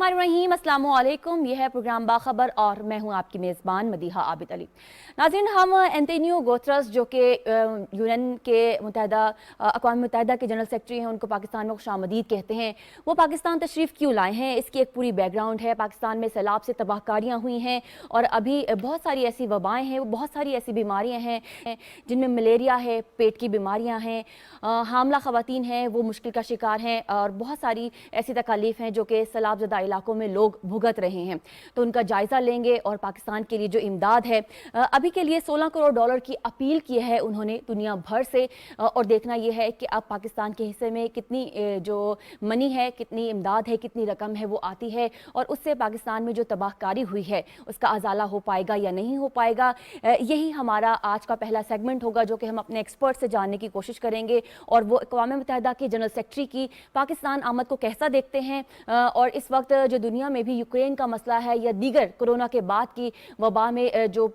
बिस्मिल्लाहिर्रहमानिर्रहीम, अस्सलामु अलैकुम। यह है प्रोग्राम बाखबर और मैं हूं आपकी मेज़बान मदीहा आबिद अली। नाज़रीन, हम एंटोनियो गुतेरेस जो कि यूएन के अक़वाम मुत्तहिदा के जनरल सेक्रेटरी हैं, उनको पाकिस्तान में खुशामदीद कहते हैं। वो पाकिस्तान तशरीफ़ क्यों लाए हैं, इसकी एक पूरी बैकग्राउंड है। पाकिस्तान में सैलाब से तबाहकारियाँ हुई हैं और अभी बहुत सारी ऐसी वबाएँ हैं, बहुत सारी ऐसी बीमारियाँ हैं जिनमें मलेरिया है, पेट की बीमारियाँ हैं, हामला ख़वातीन हैं वो मुश्किल का शिकार हैं और बहुत सारी ऐसी तकालीफ हैं जो कि सैलाब ज़दा इलाकों में लोग भुगत रहे हैं। तो उनका जायज़ा लेंगे और पाकिस्तान के लिए जो इमदाद है, अभी के लिए $16 करोड़ की अपील की है उन्होंने दुनिया भर से, और देखना यह है कि अब पाकिस्तान के हिस्से में कितनी जो मनी है, कितनी इमदाद है, कितनी रकम है वो आती है और उससे पाकिस्तान में जो तबाहकारी हुई है उसका अजाला हो पाएगा या नहीं हो पाएगा। यही हमारा आज का पहला सेगमेंट होगा जो कि हम अपने एक्सपर्ट से जानने की कोशिश करेंगे और वो अक़वाम मुत्तहिदा के जनरल सेक्रेटरी की पाकिस्तान आमद को कैसा देखते हैं और इस वक्त जो दुनिया में भी यूक्रेन का मसला है या दीगर कोरोना के बाद की वबा में जो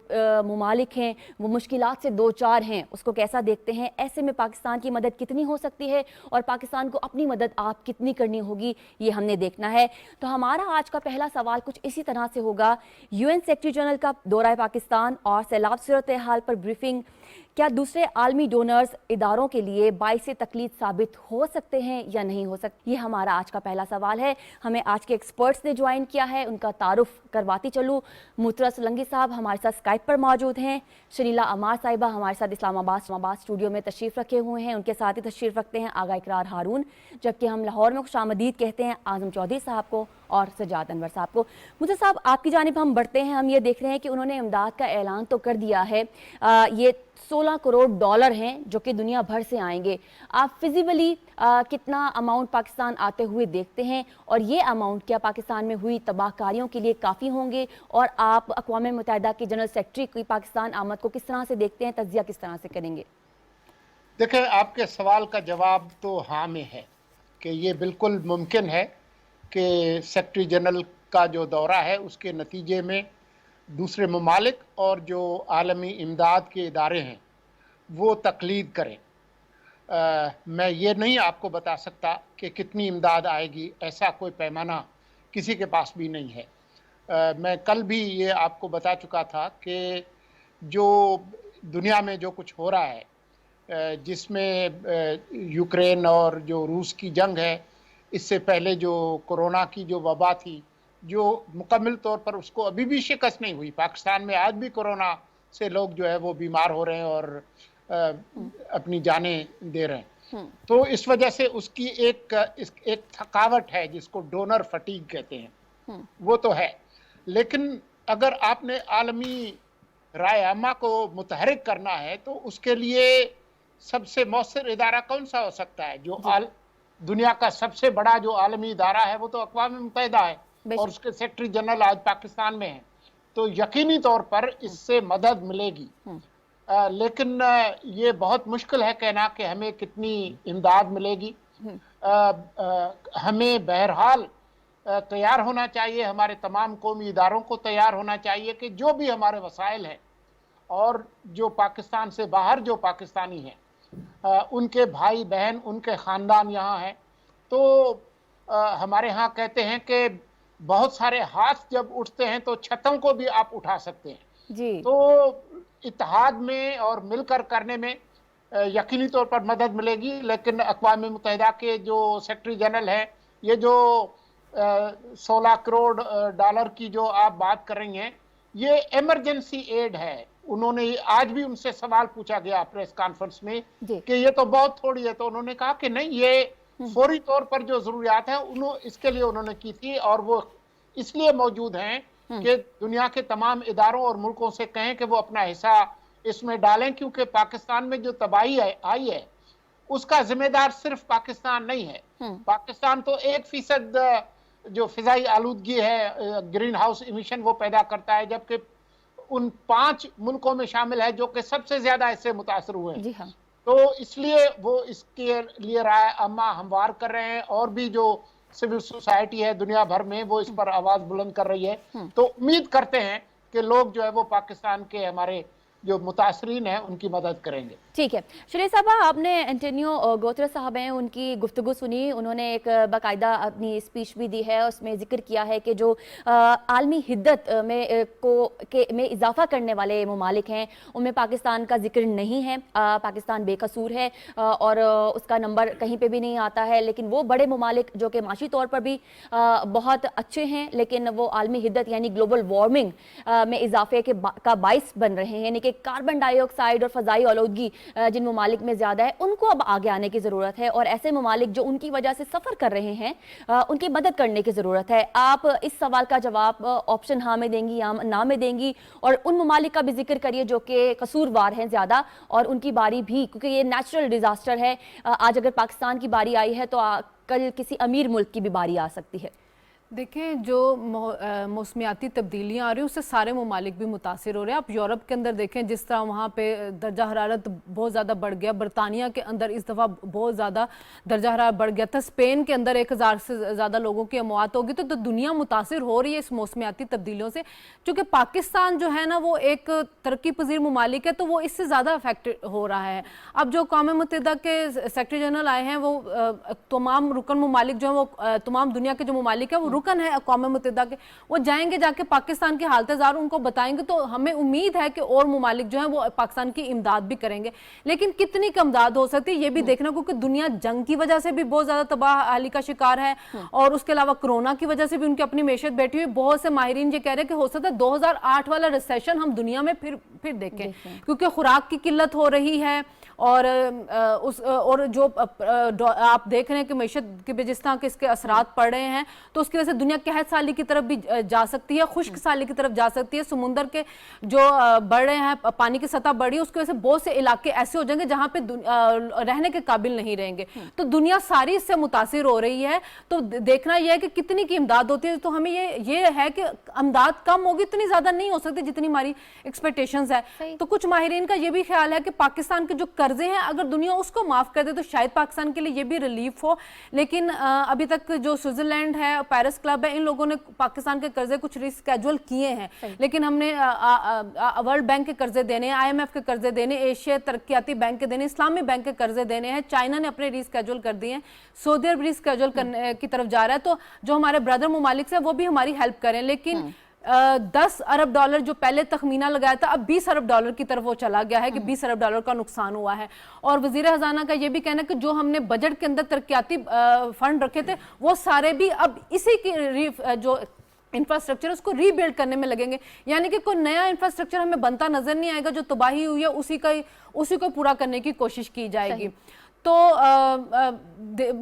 ममालिक हैं वो मुश्किलात से दो चार हैं, उसको कैसा देखते हैं। ऐसे में पाकिस्तान की मदद कितनी हो सकती है और पाकिस्तान को अपनी मदद आप कितनी करनी होगी, ये हमने देखना है। तो हमारा आज का पहला सवाल कुछ इसी तरह से होगा। यूएन सेक्रेटरी जनरल का दौरा पाकिस्तान और सैलाब सूरत हाल पर ब्रीफिंग क्या दूसरे आलमी डोनर्स इदारों के लिए बाइसे तकलीफ साबित हो सकते हैं या नहीं हो सकते, ये हमारा आज का पहला सवाल है। हमें आज के एक्सपर्ट्स ने ज्वाइन किया है, उनका तारुफ करवाती चलूँ। मुतरस सोलंकी साहब हमारे साथ स्काइप पर मौजूद हैं। शरीला अमार साहिबा हमारे साथ इस्लामाबाद स्टूडियो में तशरीफ़ रखे हुए हैं। उनके साथ ही तशरीफ़ रखते हैं आगा इकरार हारून, जबकि हम लाहौर में खुशामदीद कहते हैं आज़म चौधरी साहब को और सजाद अनवर साहब को। मुझे साहब आपकी जानिब हम बढ़ते हैं। हम ये देख रहे हैं कि उन्होंने इमदाद का ऐलान तो कर दिया है। ये $16 करोड़ हैं जो कि दुनिया भर से आएंगे। आप फिजिबली कितना अमाउंट पाकिस्तान आते हुए देखते हैं और ये अमाउंट क्या पाकिस्तान में हुई तबाहकारियों के लिए काफ़ी होंगे, और आप अक़वाम मुत्तहिदा के जनरल सेक्रेटरी की पाकिस्तान आमद को किस तरह से देखते हैं, तज्ज़िया किस तरह से करेंगे? देखिए, आपके सवाल का जवाब तो हाँ में है कि ये बिल्कुल मुमकिन है कि सेक्रेटरी जनरल का जो दौरा है उसके नतीजे में दूसरे ममालिक और जो आलमी इमदाद के इदारे हैं वो तकलीद करें। मैं ये नहीं आपको बता सकता कि कितनी इमदाद आएगी, ऐसा कोई पैमाना किसी के पास भी नहीं है। मैं कल भी ये आपको बता चुका था कि जो दुनिया में जो कुछ हो रहा है, जिसमें यूक्रेन और जो रूस की जंग है, इससे पहले जो कोरोना की जो वबा थी, जो मुकम्मल तौर पर उसको अभी भी शिकस्त नहीं हुई। पाकिस्तान में आज भी कोरोना से लोग जो है वो बीमार हो रहे हैं और अपनी जानें दे रहे हैं। तो इस वजह से उसकी एक थकावट है जिसको डोनर फटीग कहते हैं, वो तो है। लेकिन अगर आपने आलमी राय आमा को मुतहरिक करना है तो उसके लिए सबसे मौसर इदारा कौन सा हो सकता है? दुनिया का सबसे बड़ा जो आलमी इदारा है वो तो अक़वाम मुत्तहिदा है और उसके सेक्रेटरी जनरल आज पाकिस्तान में है, तो यकीनी तौर पर इससे मदद मिलेगी। लेकिन ये बहुत मुश्किल है कहना कि हमें कितनी इमदाद मिलेगी। हमें बहरहाल तैयार होना चाहिए, हमारे तमाम कौमी इदारों को तैयार होना चाहिए कि जो भी हमारे वसाइल हैं और जो पाकिस्तान से बाहर जो पाकिस्तानी हैं, उनके भाई बहन, उनके ख़ानदान यहाँ हैं, तो हमारे यहाँ कहते हैं कि बहुत सारे हाथ जब उठते हैं तो छतों को भी आप उठा सकते हैं जी। तो इत्तेहाद में और मिलकर करने में यकीनी तौर पर मदद मिलेगी। लेकिन अक़वाम मुत्तहिदा के जो सेक्रेटरी जनरल हैं, ये जो $16 करोड़ की जो आप बात कर रही हैं, ये इमरजेंसी एड है। उन्होंने आज भी उनसे सवाल पूछा गया प्रेस कॉन्फ्रेंस में कि ये तो बहुत थोड़ी है, तो उन्होंने कहा कि नहीं, ये फौरी तौर पर जो ज़रूरियात है इसके लिए उन्होंने की थी और वो इसलिए मौजूद हैं कि दुनिया के तमाम इदारों और मुल्कों से कहें कि वो अपना हिस्सा इसमें डालें, क्योंकि पाकिस्तान में जो तबाही आई है उसका जिम्मेदार सिर्फ पाकिस्तान नहीं है। पाकिस्तान तो 1% जो फिजाई आलूदगी है, ग्रीन हाउस इमिशन, वो पैदा करता है, जबकि उन 5 मुल्कों में शामिल है जो कि सबसे ज्यादा इससे मुतासर हुए हैं। हाँ। तो इसलिए वो इसके लिए राय अम्मा हमवार कर रहे हैं और भी जो सिविल सोसाइटी है दुनिया भर में वो इस पर आवाज बुलंद कर रही है। तो उम्मीद करते हैं कि लोग जो है वो पाकिस्तान के हमारे जो मुतासरीन हैं उनकी मदद करेंगे। ठीक है शरीफ साहब, आपने एंटोनियो गुतेरेस साहब हैं उनकी गुफ्तगू सुनी, उन्होंने एक बाकायदा अपनी स्पीच भी दी है, उसमें जिक्र किया है कि जो आलमी हिद्दत में इजाफा करने वाले ममालिक हैं उनमें पाकिस्तान का जिक्र नहीं है। पाकिस्तान बेकसूर है और उसका नंबर कहीं पे भी नहीं आता है, लेकिन वो बड़े ममालिक जो कि माशी तौर पर भी बहुत अच्छे हैं, लेकिन वो आलमी हिद्दत यानी ग्लोबल वार्मिंग में इजाफे का बाइस बन रहे हैं, यानी कि कार्बन डाइऑक्साइड और फ़ज़ाई आलूदगी जिन ममालिक में ज़्यादा है उनको अब आगे आने की ज़रूरत है, और ऐसे ममालिक जो उनकी वजह से सफ़र कर रहे हैं उनकी मदद करने की ज़रूरत है। आप इस सवाल का जवाब ऑप्शन हाँ में देंगी या ना में देंगी, और उन ममालिक का भी जिक्र करिए जो कि कसूरवार हैं ज़्यादा, और उनकी बारी भी, क्योंकि ये नेचुरल डिज़ास्टर है, आज अगर पाकिस्तान की बारी आई है तो कल किसी अमीर मुल्क की भी बारी आ सकती है। देखें, जो मौसमियाती तब्दीलियाँ आ रही हैं उससे सारे ममालिक भी मुतासिर हो रहे हैं। आप यूरोप के अंदर देखें जिस तरह वहाँ पे दर्जा हरारत बहुत ज़्यादा बढ़ गया, बरतानिया के अंदर इस दफ़ा बहुत ज़्यादा दर्जा हरारत बढ़ गया था, स्पेन के अंदर 1000 से ज़्यादा लोगों की अमवात होगी। तो दुनिया मुतासिर हो रही है इस मौसमियाती तब्दीलियों से। चूँकि पाकिस्तान जो है ना वो एक तरक्की पजीर ममालिक है, तो वो इससे ज़्यादा अफेक्टेड हो रहा है। अब जो अक़वाम मुत्तहिदा के सेक्रेटरी जनरल आए हैं वो तमाम रुकन ममालिक जो हैं, वो तमाम दुनिया के जो ममालिक हैं वो रुकन है अक़वाम मुत्तहिदा के, वो जाएंगे, जाके पाकिस्तान की हालत ज़ार उनको बताएंगे, तो हमें उम्मीद है कि और ममालिक जो हैं वो पाकिस्तान की इमदाद भी करेंगे। लेकिन कितनी कम इमदाद हो सकती है ये भी देखना, क्योंकि दुनिया जंग की वजह से भी बहुत ज़्यादा तबाही का शिकार है, और उसके अलावा कोरोना की वजह से भी उनकी अपनी मैशत बैठी हुई। बहुत से माहिरीन ये कह रहे हैं कि हो सकता है 2008 वाला रिसेशन हम दुनिया में फिर देखें, क्योंकि खुराक की किल्लत हो रही है, और जो आप देख रहे हैं कि मैशत के जिस तरह के इसके असरात पड़ रहे हैं, तो उसकी वजह से दुनिया कहत साली की तरफ भी जा सकती है, खुश्क साली की तरफ जा सकती है। समुंदर के जो बढ़ रहे हैं, पानी की सतह बढ़ी, उसकी वजह से बहुत से इलाके ऐसे हो जाएंगे जहां पे रहने के काबिल नहीं रहेंगे। तो दुनिया सारी इससे मुतासिर हो रही है। तो देखना यह है कि कितनी की इमदाद होती है। तो हमें ये है कि इमदाद कम होगी, इतनी ज्यादा नहीं हो सकती जितनी हमारी एक्सपेक्टेशंस है। तो कुछ माहिरीन का यह भी ख्याल है कि पाकिस्तान के जो कर्जे हैं अगर दुनिया उसको माफ कर दे तो शायद पाकिस्तान के लिए ये भी रिलीफ हो। लेकिन अभी तक जो स्विट्जरलैंड है, पेरिस क्लब है, इन लोगों ने पाकिस्तान के कर्जे कुछ रिस्केड्यूल किए हैं, लेकिन हमने वर्ल्ड बैंक के कर्जे देने हैं, IMF के कर्जे देने, एशिया तरक्याती बैंक के देने, इस्लामी बैंक के कर्जे देने हैं, चाइना ने अपने रिस्केड्यूल कर दिए हैं, सऊदी अरब रिस्केड्यूल करने की तरफ जा रहा है। तो जो हमारे ब्रदर ममालिक से वो भी हमारी हेल्प करें। लेकिन 10 अरब डॉलर जो पहले तखमीना लगाया था, अब 20 अरब डॉलर की तरफ वो चला गया है कि 20 अरब डॉलर का नुकसान हुआ है। और वजीर खजाना का ये भी कहना है कि जो हमने बजट के अंदर तरक्याती फंड रखे थे वो सारे भी अब इसी की जो इंफ्रास्ट्रक्चर उसको रीबिल्ड करने में लगेंगे। यानी कि कोई नया इंफ्रास्ट्रक्चर हमें बनता नजर नहीं आएगा, जो तबाही हुई है उसी को पूरा करने की कोशिश की जाएगी। तो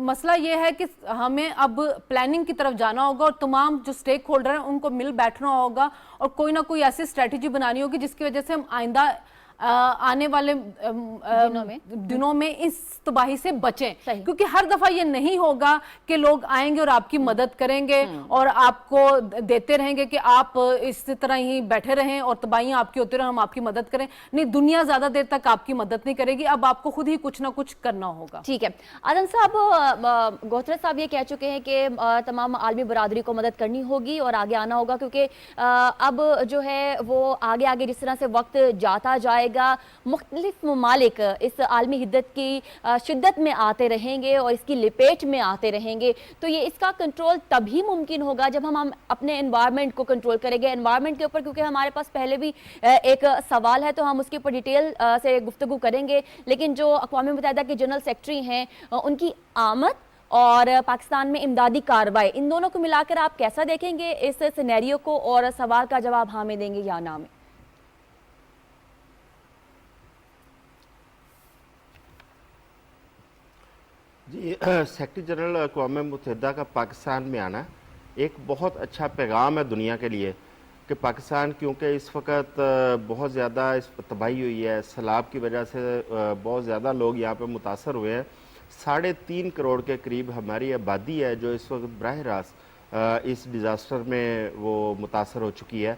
मसला ये है कि हमें अब प्लानिंग की तरफ जाना होगा और तमाम जो स्टेक होल्डर हैं उनको मिल बैठना होगा और कोई ना कोई ऐसी स्ट्रेटजी बनानी होगी जिसकी वजह से हम आइंदा आने वाले दिनों में इस तबाही से बचें। क्योंकि हर दफा ये नहीं होगा कि लोग आएंगे और आपकी मदद करेंगे और आपको देते रहेंगे कि आप इस तरह ही बैठे रहें और तबाहियां आपकी होती रहें, हम आपकी मदद करें। नहीं, दुनिया ज्यादा देर तक आपकी मदद नहीं करेगी, अब आपको खुद ही कुछ ना कुछ करना होगा। ठीक है आदम साहब, गुतेरेस साहब ये कह चुके हैं कि तमाम आलमी बरादरी को मदद करनी होगी और आगे आना होगा, क्योंकि अब जो है वो आगे आगे जिस तरह से वक्त जाता जाए मुख्तलिफ ममालिक इस आलमी हिद्दत की शिद्दत में आते रहेंगे और इसकी लिपेट में आते रहेंगे। तो ये इसका कंट्रोल तभी मुमकिन होगा जब हम अपने एनवायरनमेंट को कंट्रोल करेंगे। एनवायरनमेंट के ऊपर क्योंकि हमारे पास पहले भी एक सवाल है तो हम उसके ऊपर डिटेल से गुफ्तगू करेंगे। लेकिन जो अक़वाम मुत्तहिदा के जनरल सेक्रेटरी हैं उनकी आमद और पाकिस्तान में इमदादी कार्रवाई, इन दोनों को मिलाकर आप कैसा देखेंगे इस सिनेरियो को, और सवाल का जवाब हाँ में देंगे या ना में? जी, सेक्रेटरी जनरल अक़वाम मुत्तहिदा का पाकिस्तान में आना एक बहुत अच्छा पैगाम है दुनिया के लिए कि पाकिस्तान क्योंकि इस वक्त बहुत ज़्यादा इस तबाही हुई है, सैलाब की वजह से बहुत ज़्यादा लोग यहाँ पे मुतासर हुए हैं। 3.5 करोड़ के करीब हमारी आबादी है जो इस वक्त बराह रास्त इस डिज़ास्टर में वो मुतासर हो चुकी है।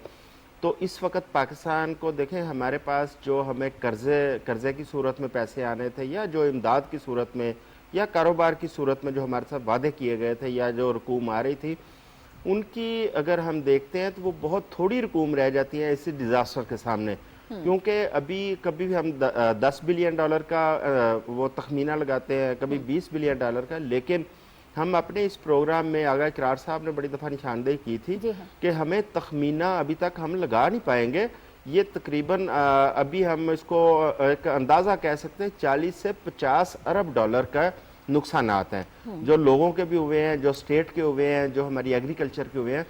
तो इस वक्त पाकिस्तान को देखें, हमारे पास जो हमें कर्ज़े की सूरत में पैसे आने थे या जो इमदाद की सूरत में या कारोबार की सूरत में जो हमारे साथ वादे किए गए थे या जो रकूम आ रही थी, उनकी अगर हम देखते हैं तो वो बहुत थोड़ी रकूम रह जाती है इस डिज़ास्टर के सामने, क्योंकि अभी कभी भी हम $10 बिलियन का वो तखमीना लगाते हैं, कभी $20 बिलियन का, लेकिन हम अपने इस प्रोग्राम में आगा इकरार साहब ने बड़ी दफ़ा निशानदेही की थी कि हमें तखमीना अभी तक हम लगा नहीं पाएंगे। ये तकरीबन अभी हम इसको एक अंदाज़ा कह सकते हैं 40 से 50 अरब डॉलर का नुकसानात हैं, जो लोगों के भी हुए हैं, जो स्टेट के हुए हैं, जो हमारी एग्रीकल्चर के हुए हैं।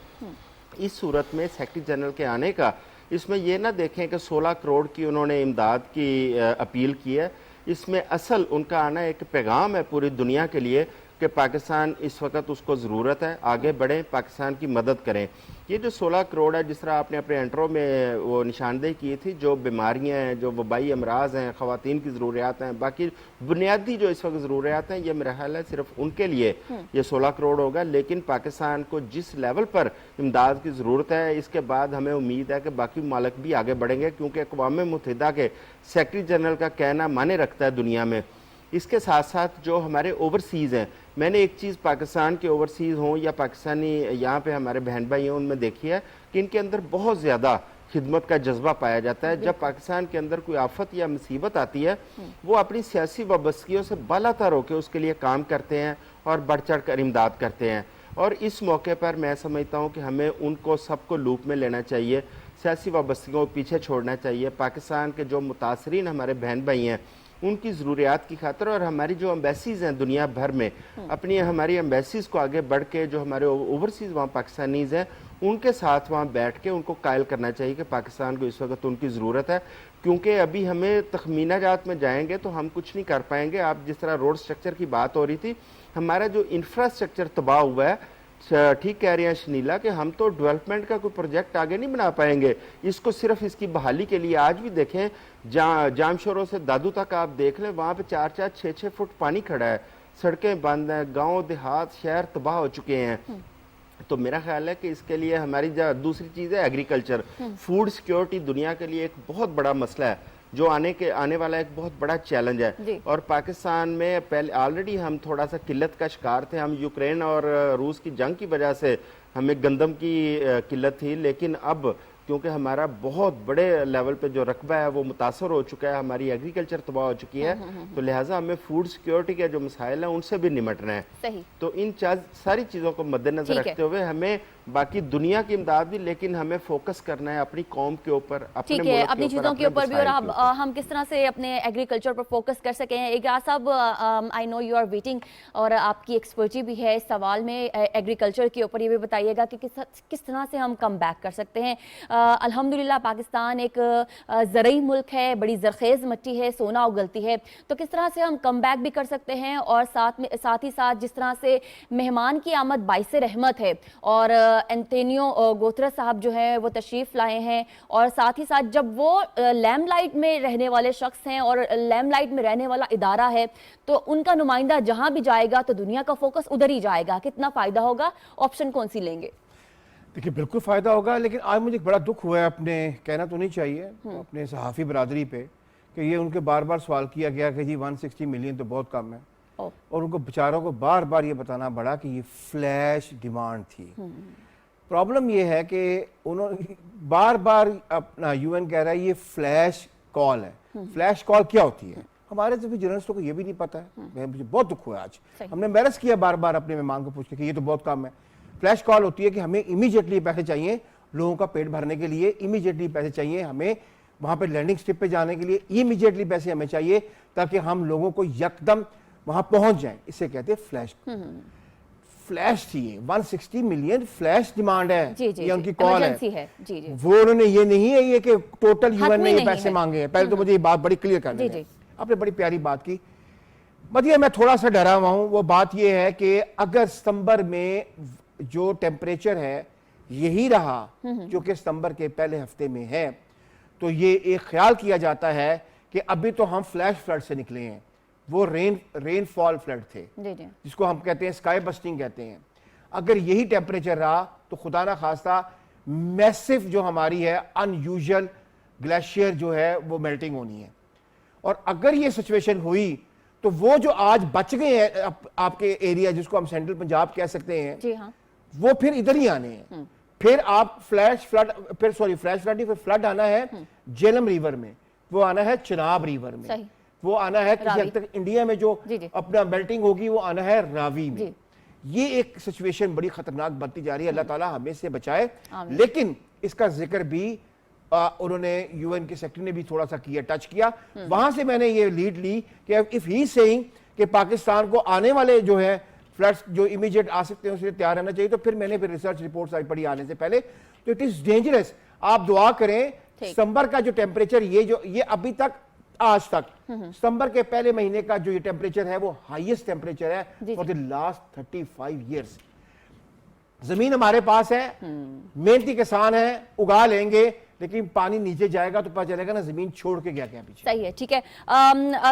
इस सूरत में सेक्रेटरी जनरल के आने का, इसमें ये ना देखें कि 16 करोड़ की उन्होंने इमदाद की अपील की है, इसमें असल उनका आना एक पैगाम है पूरी दुनिया के लिए कि पाकिस्तान इस वक्त उसको ज़रूरत है, आगे बढ़ें, पाकिस्तान की मदद करें। ये जो 16 करोड़ है, जिस तरह आपने अपने इंट्रो में वो निशानदेही की थी, जो बीमारियां हैं, जो वबाई अमराज हैं, ख़वातीन की ज़रूरियात हैं, बाकी बुनियादी जो इस वक्त ज़रूरियात हैं, ये मेरा ख्याल है सिर्फ उनके लिए ये 16 करोड़ होगा। लेकिन पाकिस्तान को जिस लेवल पर इमदाद की ज़रूरत है, इसके बाद हमें उम्मीद है कि बाकी मालिक भी आगे बढ़ेंगे, क्योंकि अक़वाम मुत्तहिदा के सेक्रेटरी जनरल का कहना माने रखता है दुनिया में। इसके साथ साथ जो हमारे ओवरसीज़ हैं, मैंने एक चीज़ पाकिस्तान के ओवरसीज़ हों या पाकिस्तानी यहाँ पे हमारे बहन भाई हैं, उनमें देखी है कि इनके अंदर बहुत ज़्यादा खिदमत का जज्बा पाया जाता है। जब पाकिस्तान के अंदर कोई आफत या मुसीबत आती है, वो अपनी सियासी वाबस्तगियों से बालातर होकर उसके लिए काम करते हैं और बढ़ चढ़ कर इमदाद करते हैं। और इस मौके पर मैं समझता हूँ कि हमें उनको सबको लूप में लेना चाहिए, सियासी वाबस्तगियों को पीछे छोड़ना चाहिए। पाकिस्तान के जो मुतासरीन हमारे बहन भाई हैं, उनकी ज़रूरियात की खातिर, और हमारी जो एम्बेसीज़ हैं दुनिया भर में, अपनी हमारी एम्बेसीज़ को आगे बढ़ के जो हमारे ओवरसीज़ वहाँ पाकिस्तानीज़ हैं, उनके साथ वहाँ बैठ के उनको कायल करना चाहिए कि पाकिस्तान को इस वक्त उनकी ज़रूरत है। क्योंकि अभी हमें तखमीना जात में जाएंगे तो हम कुछ नहीं कर पाएंगे। आप जिस तरह रोड स्ट्रक्चर की बात हो रही थी, हमारा जो इंफ्रास्ट्रक्चर तबाह हुआ है, ठीक कह रहे हैं शनीला कि हम तो डेवलपमेंट का कोई प्रोजेक्ट आगे नहीं बना पाएंगे। इसको सिर्फ इसकी बहाली के लिए आज भी देखें, जामशोरों से दादू तक आप देख लें, वहाँ पे 4-4, 6-6 फुट पानी खड़ा है, सड़कें बंद हैं, गांव देहात शहर तबाह हो चुके हैं। तो मेरा ख्याल है कि इसके लिए हमारी दूसरी चीज़ है एग्रीकल्चर। फूड सिक्योरिटी दुनिया के लिए एक बहुत बड़ा मसला है, जो आने वाला एक बहुत बड़ा चैलेंज है। और पाकिस्तान में पहले ऑलरेडी हम थोड़ा सा किल्लत का शिकार थे। हम यूक्रेन और रूस की जंग की वजह से हमें गंदम की किल्लत थी, लेकिन अब क्योंकि हमारा बहुत बड़े लेवल पे जो रकबा है वो मुतासर हो चुका है, हमारी एग्रीकल्चर तबाह हो चुकी है, तो लिहाजा हमें फूड सिक्योरिटी के जो मसाइल हैं उनसे भी निमटना है। सही। तो इन सारी चीज़ों को मद्देनजर रखते हुए हमें बाकी दुनिया की इमदाद भी, लेकिन हमें फोकस करना है अपनी कौम के ऊपर, ठीक है, अपनी चीज़ों के ऊपर भी, और हम किस तरह से अपने एग्रीकल्चर पर फोकस कर सकें। इकरार साहब, I know you are waiting, और आपकी एक्सपर्टी भी है इस सवाल में एग्रीकल्चर के ऊपर। ये भी बताइएगा कि किस तरह से हम कम बैक कर सकते हैं। अल्हम्दुलिल्लाह पाकिस्तान एक ज़रई मुल्क है, बड़ी ज़रखेज़ मिट्टी है, सोना उगलती है, तो किस तरह से हम कम बैक भी कर सकते हैं। और साथ ही साथ जिस तरह से मेहमान की आमद बाइस रहमत है, और एंटोनियो गुतेरेस साहब जो हैं वो तशरीफ़ लाए हैं, और साथ ही साथ जब वो लैमलाइट में रहने वाले शख्स हैं और लैमलाइट में रहने वाला इदारा है, तो उनका नुमाइंदा जहाँ भी जाएगा तो दुनिया का फोकस उधर ही जाएगा। कितना फ़ायदा होगा, ऑप्शन कौन सी लेंगे? देखिए बिल्कुल फ़ायदा होगा, लेकिन आज मुझे बड़ा दुख हुआ है, अपने कहना तो नहीं चाहिए अपने सहाफ़ी बरादरी पे, कि ये उनके बार बार सवाल किया गया कि जी 160 मिलियन तो बहुत कम है, और उनको बेचारों को बार बार ये बताना पड़ा कि ये फ्लैश डिमांड थी। प्रॉब्लम ये है कि उन्होंने बार बार अपना यूएन कह रहा है ये फ्लैश कॉल है। फ्लैश कॉल क्या होती है, हमारे तो भी जर्नलिस्टों को ये भी नहीं पता है। मुझे बहुत दुख हुआ आज, हमने एम्बैरस किया बार बार अपने मेहमान को पूछ के कि ये तो बहुत कम है। फ्लैश कॉल होती है कि हमें इमीडिएटली पैसे चाहिए लोगों का पेट भरने के लिए, इमीडिएटली पैसे चाहिए हमें वहाँ पे लैंडिंग स्ट्रिप पे जाने के लिए, इमीडिएटली पैसे हमें चाहिए ताकि हम लोगों को यकदम वहाँ पहुँच जाएं। इसे कहते हैं फ्लैश। फ्लैश थी 160 मिलियन फ्लैश डिमांड है, ये उनकी कॉल है। जी। वो उन्होंने ये नहीं है ये कि टोटल यूएन ने ये पैसे मांगे हैं। पहले तो मुझे ये बात बड़ी क्लियर करनी है। आपने बड़ी प्यारी बात की, मतलब मैं थोड़ा सा डरा हुआ हूँ। वो बात ये है कि अगर सितंबर में जो टेम्परेचर है यही रहा जो कि सितंबर के पहले हफ्ते में है, तो ये एक ख्याल किया जाता है कि अभी तो हम फ्लैश फ्लड से निकले हैं। वो रेनफॉल फ्लड थे जिसको हम कहते हैं स्काई बस्टिंग कहते हैं। अगर यही टेम्परेचर रहा तो खुदा ना खास्ता मैसिव जो हमारी है अनयूजुअल ग्लेशियर जो है वो मेल्टिंग होनी है। और अगर ये सिचुएशन हुई तो वो जो आज बच गए हैं आपके एरिया जिसको हम सेंट्रल पंजाब कह सकते हैं, जी हाँ, वो फिर इधर ही आने हैं। फिर आप फ्लैश फ्लड नहीं, फिर फ्लड आना है झेलम रिवर में, वो आना है चिनाब रिवर में, सही। वो आना है किसी हद तक इंडिया में जो जी, जी। अपना मेल्टिंग होगी वो आना है रावी में। जी। ये एक सिचुएशन बड़ी खतरनाक बनती जा रही है, अल्लाह ताला हमें से बचाए। आमीन। लेकिन इसका जिक्र भी उन्होंने यूएन के सेक्रेटरी ने भी थोड़ा सा किया, टच किया। वहां से मैंने ये लीड ली कि इफ ही सेइंग कि पाकिस्तान को आने वाले जो है फ्लड्स जो इमीडिएट आ सकते हैं उसके लिए तैयार रहना चाहिए, तो फिर मैंने फिर रिसर्च रिपोर्ट्स आई पढ़ी आने से पहले, तो इट इज डेंजरस। आप दुआ करें सितंबर का जो टेम्परेचर ये अभी तक आज तक सितंबर के पहले महीने का जो ये टेम्परेचर है वो हाईएस्ट टेम्परेचर है फॉर द लास्ट 35 ईयर्स। जमीन हमारे पास है, मेहनती किसान है, उगा लेंगे, लेकिन पानी नीचे जाएगा तो पता चलेगा ना जमीन छोड़ के गया क्या पीछे। सही है, ठीक है।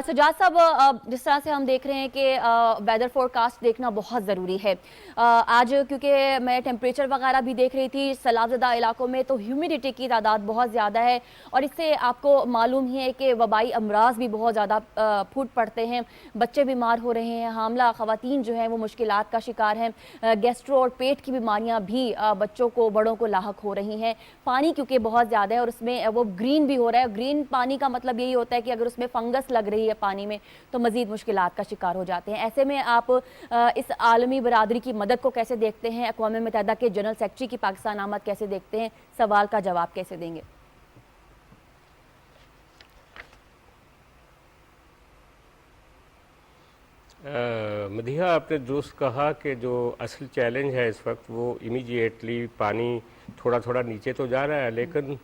सजाद साहब, जिस तरह से हम देख रहे हैं कि वेदर फोरकास्ट देखना बहुत ज़रूरी है। आज क्योंकि मैं टेम्परेचर वगैरह भी देख रही थी सैलाबज़दा इलाकों में, तो ह्यूमिडिटी की तादाद बहुत ज़्यादा है और इससे आपको मालूम ही है कि वबाई अमराज भी बहुत ज़्यादा फूट पड़ते हैं, बच्चे बीमार हो रहे हैं, हामला ख़वातीन जो हैं वो मुश्किलात का शिकार हैं, गैस्ट्रो और पेट की बीमारियाँ भी बच्चों को बड़ों को लाहक हो रही हैं। पानी क्योंकि बहुत ज़्यादा है और उसमें वो ग्रीन भी हो रहा है, ग्रीन पानी का मतलब यही होता है कि अगर उसमें फंगस लग रही है पानी में तो मज़ीद मुश्किलात का शिकार हो जाते हैं। ऐसे में आप इस आलमी बरादरी की मदद को कैसे देखते हैं, अक़वाम मुत्तहिदा के जनरल सेक्रेटरी की पाकिस्तान आमद कैसे देखते हैं, सवाल का जवाब कैसे देंगे? मदीहा, आपने दुरुस्त कहा कि जो असल चैलेंज है इस वक्त वो इमीडिएटली पानी थोड़ा थोड़ा नीचे तो जा रहा है, लेकिन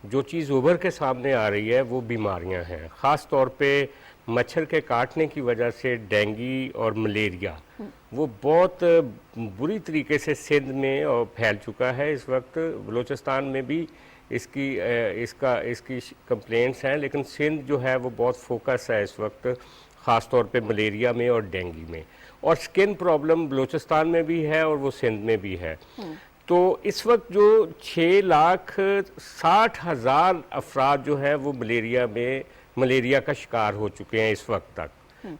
जो चीज़ उभर के सामने आ रही है वो बीमारियां हैं। ख़ास तौर पे मच्छर के काटने की वजह से डेंगू और मलेरिया वो बहुत बुरी तरीके से सिंध में और फैल चुका है। इस वक्त बलूचिस्तान में भी इसकी कंप्लेंट्स हैं, लेकिन सिंध जो है वो बहुत फोकस है इस वक्त ख़ास तौर पे मलेरिया में और डेंगू में। और स्किन प्रॉब्लम बलूचिस्तान में भी है और वो सिंध में भी है। तो इस वक्त जो 6,60,000 अफराद जो हैं वो मलेरिया का शिकार हो चुके हैं इस वक्त तक,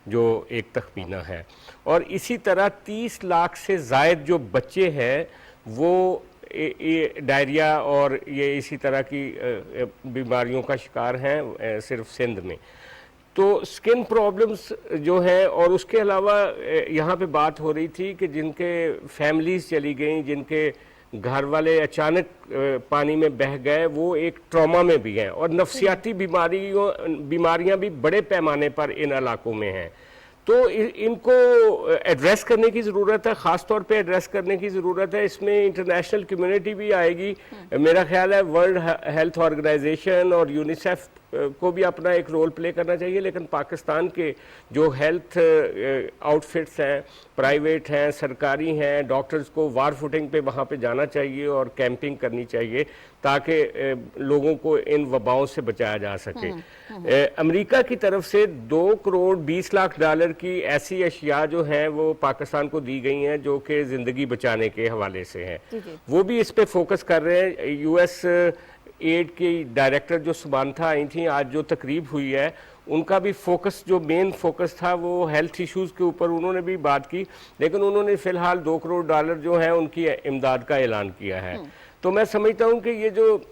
जो एक तखमीना है। और इसी तरह 30 लाख से ज़ायद जो बच्चे हैं वो डायरिया और ये इसी तरह की बीमारियों का शिकार हैं सिर्फ सिंध में। तो स्किन प्रॉब्लम्स जो है, और उसके अलावा यहाँ पे बात हो रही थी कि जिनके फैमिलीज़ चली गई, जिनके घर वाले अचानक पानी में बह गए, वो एक ट्रॉमा में भी हैं। और नफसियाती बीमारियाँ भी बड़े पैमाने पर इन इलाकों में हैं। तो इनको एड्रेस करने की ज़रूरत है, ख़ास तौर पे एड्रेस करने की ज़रूरत है। इसमें इंटरनेशनल कम्युनिटी भी आएगी, मेरा ख्याल है वर्ल्ड हेल्थ ऑर्गेनाइजेशन और यूनिसेफ को भी अपना एक रोल प्ले करना चाहिए। लेकिन पाकिस्तान के जो हेल्थ आउटफिट्स हैं, प्राइवेट हैं, सरकारी हैं, डॉक्टर्स को वार फुटिंग पे वहाँ पे जाना चाहिए और कैंपिंग करनी चाहिए ताकि लोगों को इन वबाओं से बचाया जा सके। अमेरिका की तरफ से $2,20,00,000 की ऐसी अशिया जो हैं वो पाकिस्तान को दी गई हैं जो कि ज़िंदगी बचाने के हवाले से हैं। वो भी इस पे फोकस कर रहे हैं। यूएस एड की डायरेक्टर जो सुबानथा आई थी, आज जो तकरीब हुई है, उनका भी फोकस, जो मेन फोकस था वो हेल्थ इश्यूज़ के ऊपर उन्होंने भी बात की। लेकिन उन्होंने फ़िलहाल $2 करोड़ जो है उनकी इमदाद का ऐलान किया है। तो मैं समझता हूँ कि ये जो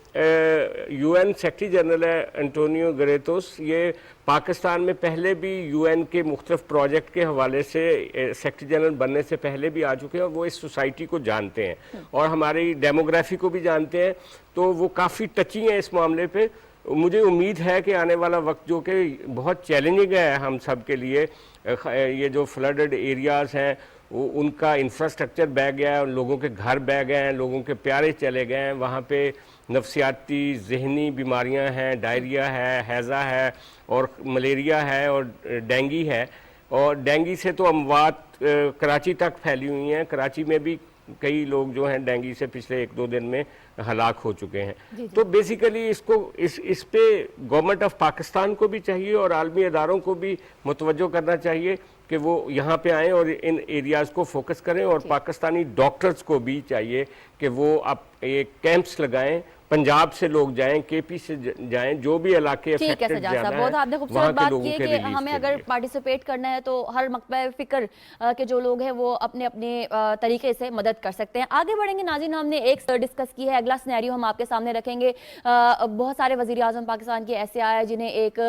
यूएन सेक्रेटरी जनरल है एंटोनियो गुतेरेस, ये पाकिस्तान में पहले भी यूएन के मुख्तलिफ प्रोजेक्ट के हवाले से सेक्रेटरी जनरल बनने से पहले भी आ चुके हैं और वो इस सोसाइटी को जानते हैं और हमारी डेमोग्राफी को भी जानते हैं। तो वो काफ़ी टची हैं इस मामले पे। मुझे उम्मीद है कि आने वाला वक्त जो कि बहुत चैलेंजिंग है हम सब के लिए, ये जो फ्लडेड एरियाज़ हैं उनका इंफ्रास्ट्रक्चर बह गया है, लोगों के घर बह गए हैं, लोगों के प्यारे चले गए हैं, वहाँ पे नफसियाती ज़हनी बीमारियाँ हैं, डायरिया है, हैज़ा है और मलेरिया है और डेंगू है। और डेंगू से तो अमवात कराची तक फैली हुई हैं। कराची में भी कई लोग जो हैं डेंगू से पिछले 1-2 दिन में हलाक हो चुके हैं। तो बेसिकली इस पे गवर्नमेंट ऑफ पाकिस्तान को भी चाहिए और आलमी अदारों को भी मुतवज्जो करना चाहिए कि वो यहाँ पे आएँ और इन एरियाज़ को फोकस करें। और पाकिस्तानी डॉक्टर्स को भी चाहिए कि वो अब एक कैंप्स लगाएं पंजाब से लोग जाएं, केपी से जाएं, जो भी इलाके ठीक है अफेक्टेड सजाद जाना साहब, है, बहुत आपने वहाँ खूबसूरत के बात लोगों की है के कि रिलीज हमें के अगर लिए। पार्टिसिपेट करना है तो हर मकबा फ़िक्र के जो लोग हैं वो अपने अपने तरीके से मदद कर सकते हैं। आगे बढ़ेंगे नाज़रीन, हमने एक डिस्कस की है, अगला सिनेरियो हम आपके सामने रखेंगे। बहुत सारे वज़ीर आज़म पाकिस्तान के ऐसे आए जिन्हें एक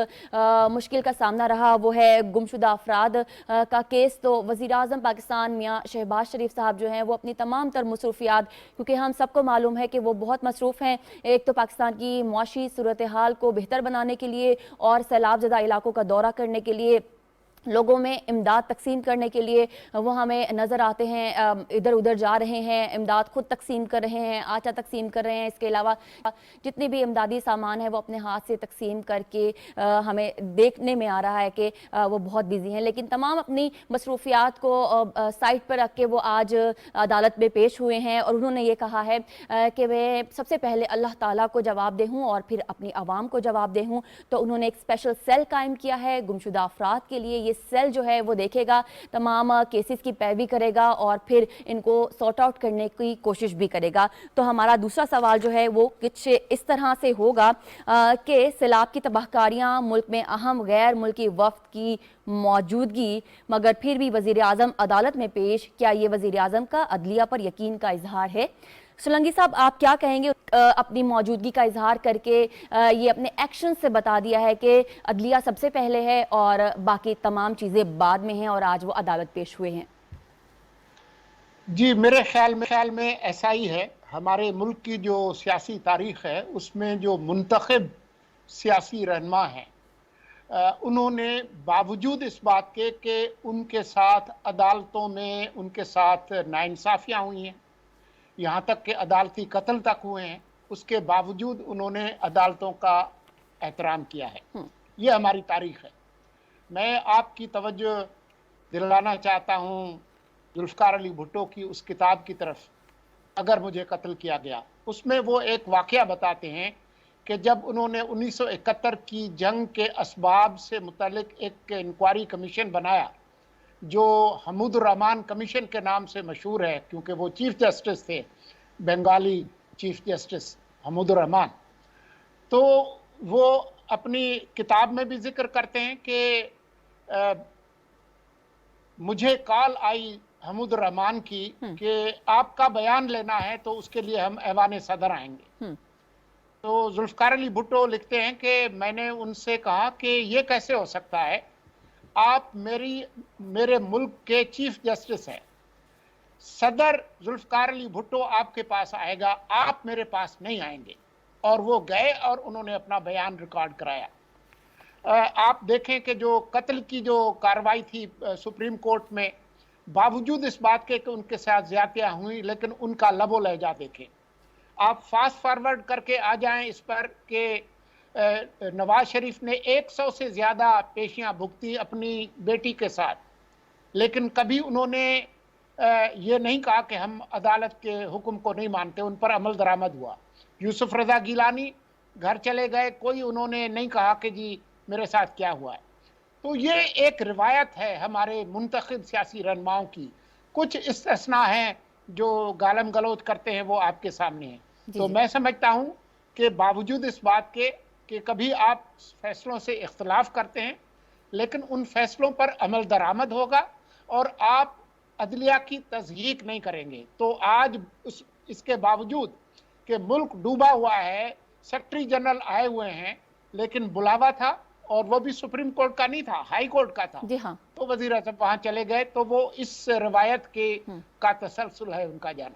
मुश्किल का सामना रहा, वो है गुमशुदा अफराद का केस। तो वज़ीर आज़म पाकिस्तान मियाँ शहबाज शरीफ साहब जो हैं वो अपनी तमाम तर मसरूफियात, क्योंकि हम सबको मालूम है कि वो बहुत मसरूफ़ हैं, एक तो पाकिस्तान की मुआशी सूरत हाल को बेहतर बनाने के लिए और सैलाब ज़दा इलाकों का दौरा करने के लिए, लोगों में इमदाद तकसीम करने के लिए वो हमें नज़र आते हैं, इधर उधर जा रहे हैं, इमदाद खुद तकसीम कर रहे हैं, आटा तकसीम कर रहे हैं। इसके अलावा जितने भी इमदादी सामान है वो अपने हाथ से तकसीम करके हमें देखने में आ रहा है कि वो बहुत बिजी हैं। लेकिन तमाम अपनी मसरूफियात को साइड पर रख के वो आज अदालत में पेश हुए हैं और उन्होंने ये कहा है कि मैं सबसे पहले अल्लाह ताला को जवाब दे हूँ और फिर अपनी आवाम को जवाब दे हूँ। तो उन्होंने एक स्पेशल सेल कायम किया है गुमशुदा अफराद के लिए। ये सेल जो है वो देखेगा, तमाम केसेस की पैरवी करेगा और फिर इनको सॉर्ट आउट करने की कोशिश भी करेगा। तो हमारा दूसरा सवाल जो है वो कुछ इस तरह से होगा कि सैलाब की तबाहकारियाँ, मुल्क में अहम गैर मुल्की वफ्द की मौजूदगी, मगर फिर भी वज़ीर आज़म अदालत में पेश, क्या ये वज़ीर आज़म का अदलिया पर यकीन का इजहार है? सोलंकी साहब, आप क्या कहेंगे? अपनी मौजूदगी का इजहार करके ये अपने एक्शन से बता दिया है कि अदलिया सबसे पहले है और बाकी तमाम चीज़ें बाद में हैं और आज वो अदालत पेश हुए हैं। जी, मेरे ख्याल में ऐसा ही है। हमारे मुल्क की जो सियासी तारीख है उसमें जो मुंतखब सियासी रहनुमा हैं, उन्होंने बावजूद इस बात के कि उनके साथ अदालतों में उनके साथ नाइंसाफ़ियाँ हुई हैं, यहाँ तक कि अदालती कत्ल तक हुए हैं, उसके बावजूद उन्होंने अदालतों का एहतराम किया है। ये हमारी तारीख़ है। मैं आपकी तवज्जो दिलाना चाहता हूँ जुल्फ़िकार अली भुट्टो की उस किताब की तरफ, अगर मुझे कत्ल किया गया। उसमें वो एक वाक़या बताते हैं कि जब उन्होंने 1971 की जंग के असबाब से मुतल्लिक एक इंक्वायरी कमीशन बनाया जो हमीदुर रहमान कमीशन के नाम से मशहूर है, क्योंकि वो चीफ जस्टिस थे, बंगाली चीफ जस्टिस हमीदुर रहमान। तो वो अपनी किताब में भी जिक्र करते हैं कि मुझे कॉल आई हमीदुर रहमान की कि आपका बयान लेना है तो उसके लिए हम ऐवान सदर आएंगे। तो जुल्फ़िकार अली भुट्टो लिखते हैं कि मैंने उनसे कहा कि ये कैसे हो सकता है, आप मेरे मुल्क के चीफ जस्टिस हैं, सदर जुल्फ़िकार अली भुट्टो आपके पास आएगा, आप मेरे पास नहीं आएंगे। और वो गए और उन्होंने अपना बयान रिकॉर्ड कराया। आप देखें कि जो कत्ल की जो कार्रवाई थी सुप्रीम कोर्ट में, बावजूद इस बात के कि उनके साथ ज़्यादतियाँ हुई, लेकिन उनका लबो लहजा देखें। आप फास्ट फॉरवर्ड करके आ जाएं इस पर कि नवाज शरीफ ने 100 से ज़्यादा पेशियां भुगती अपनी बेटी के साथ, लेकिन कभी उन्होंने ये नहीं कहा कि हम अदालत के हुक्म को नहीं मानते, उन पर अमल दरामद हुआ। यूसुफ रज़ा गिलानी घर चले गए, कोई उन्होंने नहीं कहा कि जी मेरे साथ क्या हुआ है। तो ये एक रिवायत है हमारे मुंतखब सियासी रहनुमाओं की। कुछ इस्तिस्ना हैं जो गालम गलौज करते हैं, वो आपके सामने हैं। तो मैं समझता हूँ कि बावजूद इस बात के कि कभी आप फैसलों से इख्तलाफ करते हैं, लेकिन उन फैसलों पर अमल दरामद होगा और आप अदलिया की तज़यीक नहीं करेंगे। तो आज इसके बावजूद कि मुल्क डूबा हुआ है, सेक्रेटरी जनरल आए हुए हैं, लेकिन बुलावा था और वो भी सुप्रीम कोर्ट का नहीं था, हाई कोर्ट का था। जी हाँ। तो वज़ीर आज़म वहाँ चले गए। तो वो इस रवायत के का तसलसल है उनका जाना।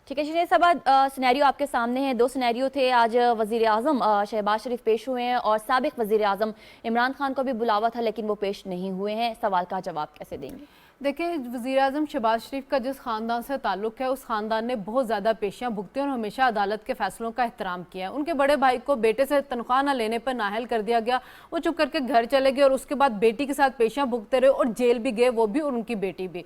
ठीक है शरीफ साहब, सिनेरियो आपके सामने है। दो सिनेरियो थे। आज वज़ीर आज़म शहबाज शरीफ पेश हुए हैं और साबिक वज़ीर आज़म इमरान खान को भी बुलावा था, लेकिन वो पेश नहीं हुए हैं। सवाल का जवाब कैसे देंगे? देखिए, वज़ीर आज़म शहबाज शरीफ का जिस ख़ानदान से ताल्लुक़ है, उस ख़ानदान ने बहुत ज़्यादा पेशियाँ भुगती और हमेशा अदालत के फ़ैसलों का एहतराम किया है। उनके बड़े भाई को बेटे से तनख्वाह न लेने पर नाअहल कर दिया गया, वो चुप करके घर चले गए और उसके बाद बेटी के साथ पेशियाँ भुगते रहे और जेल भी गए, वो भी और उनकी बेटी भी।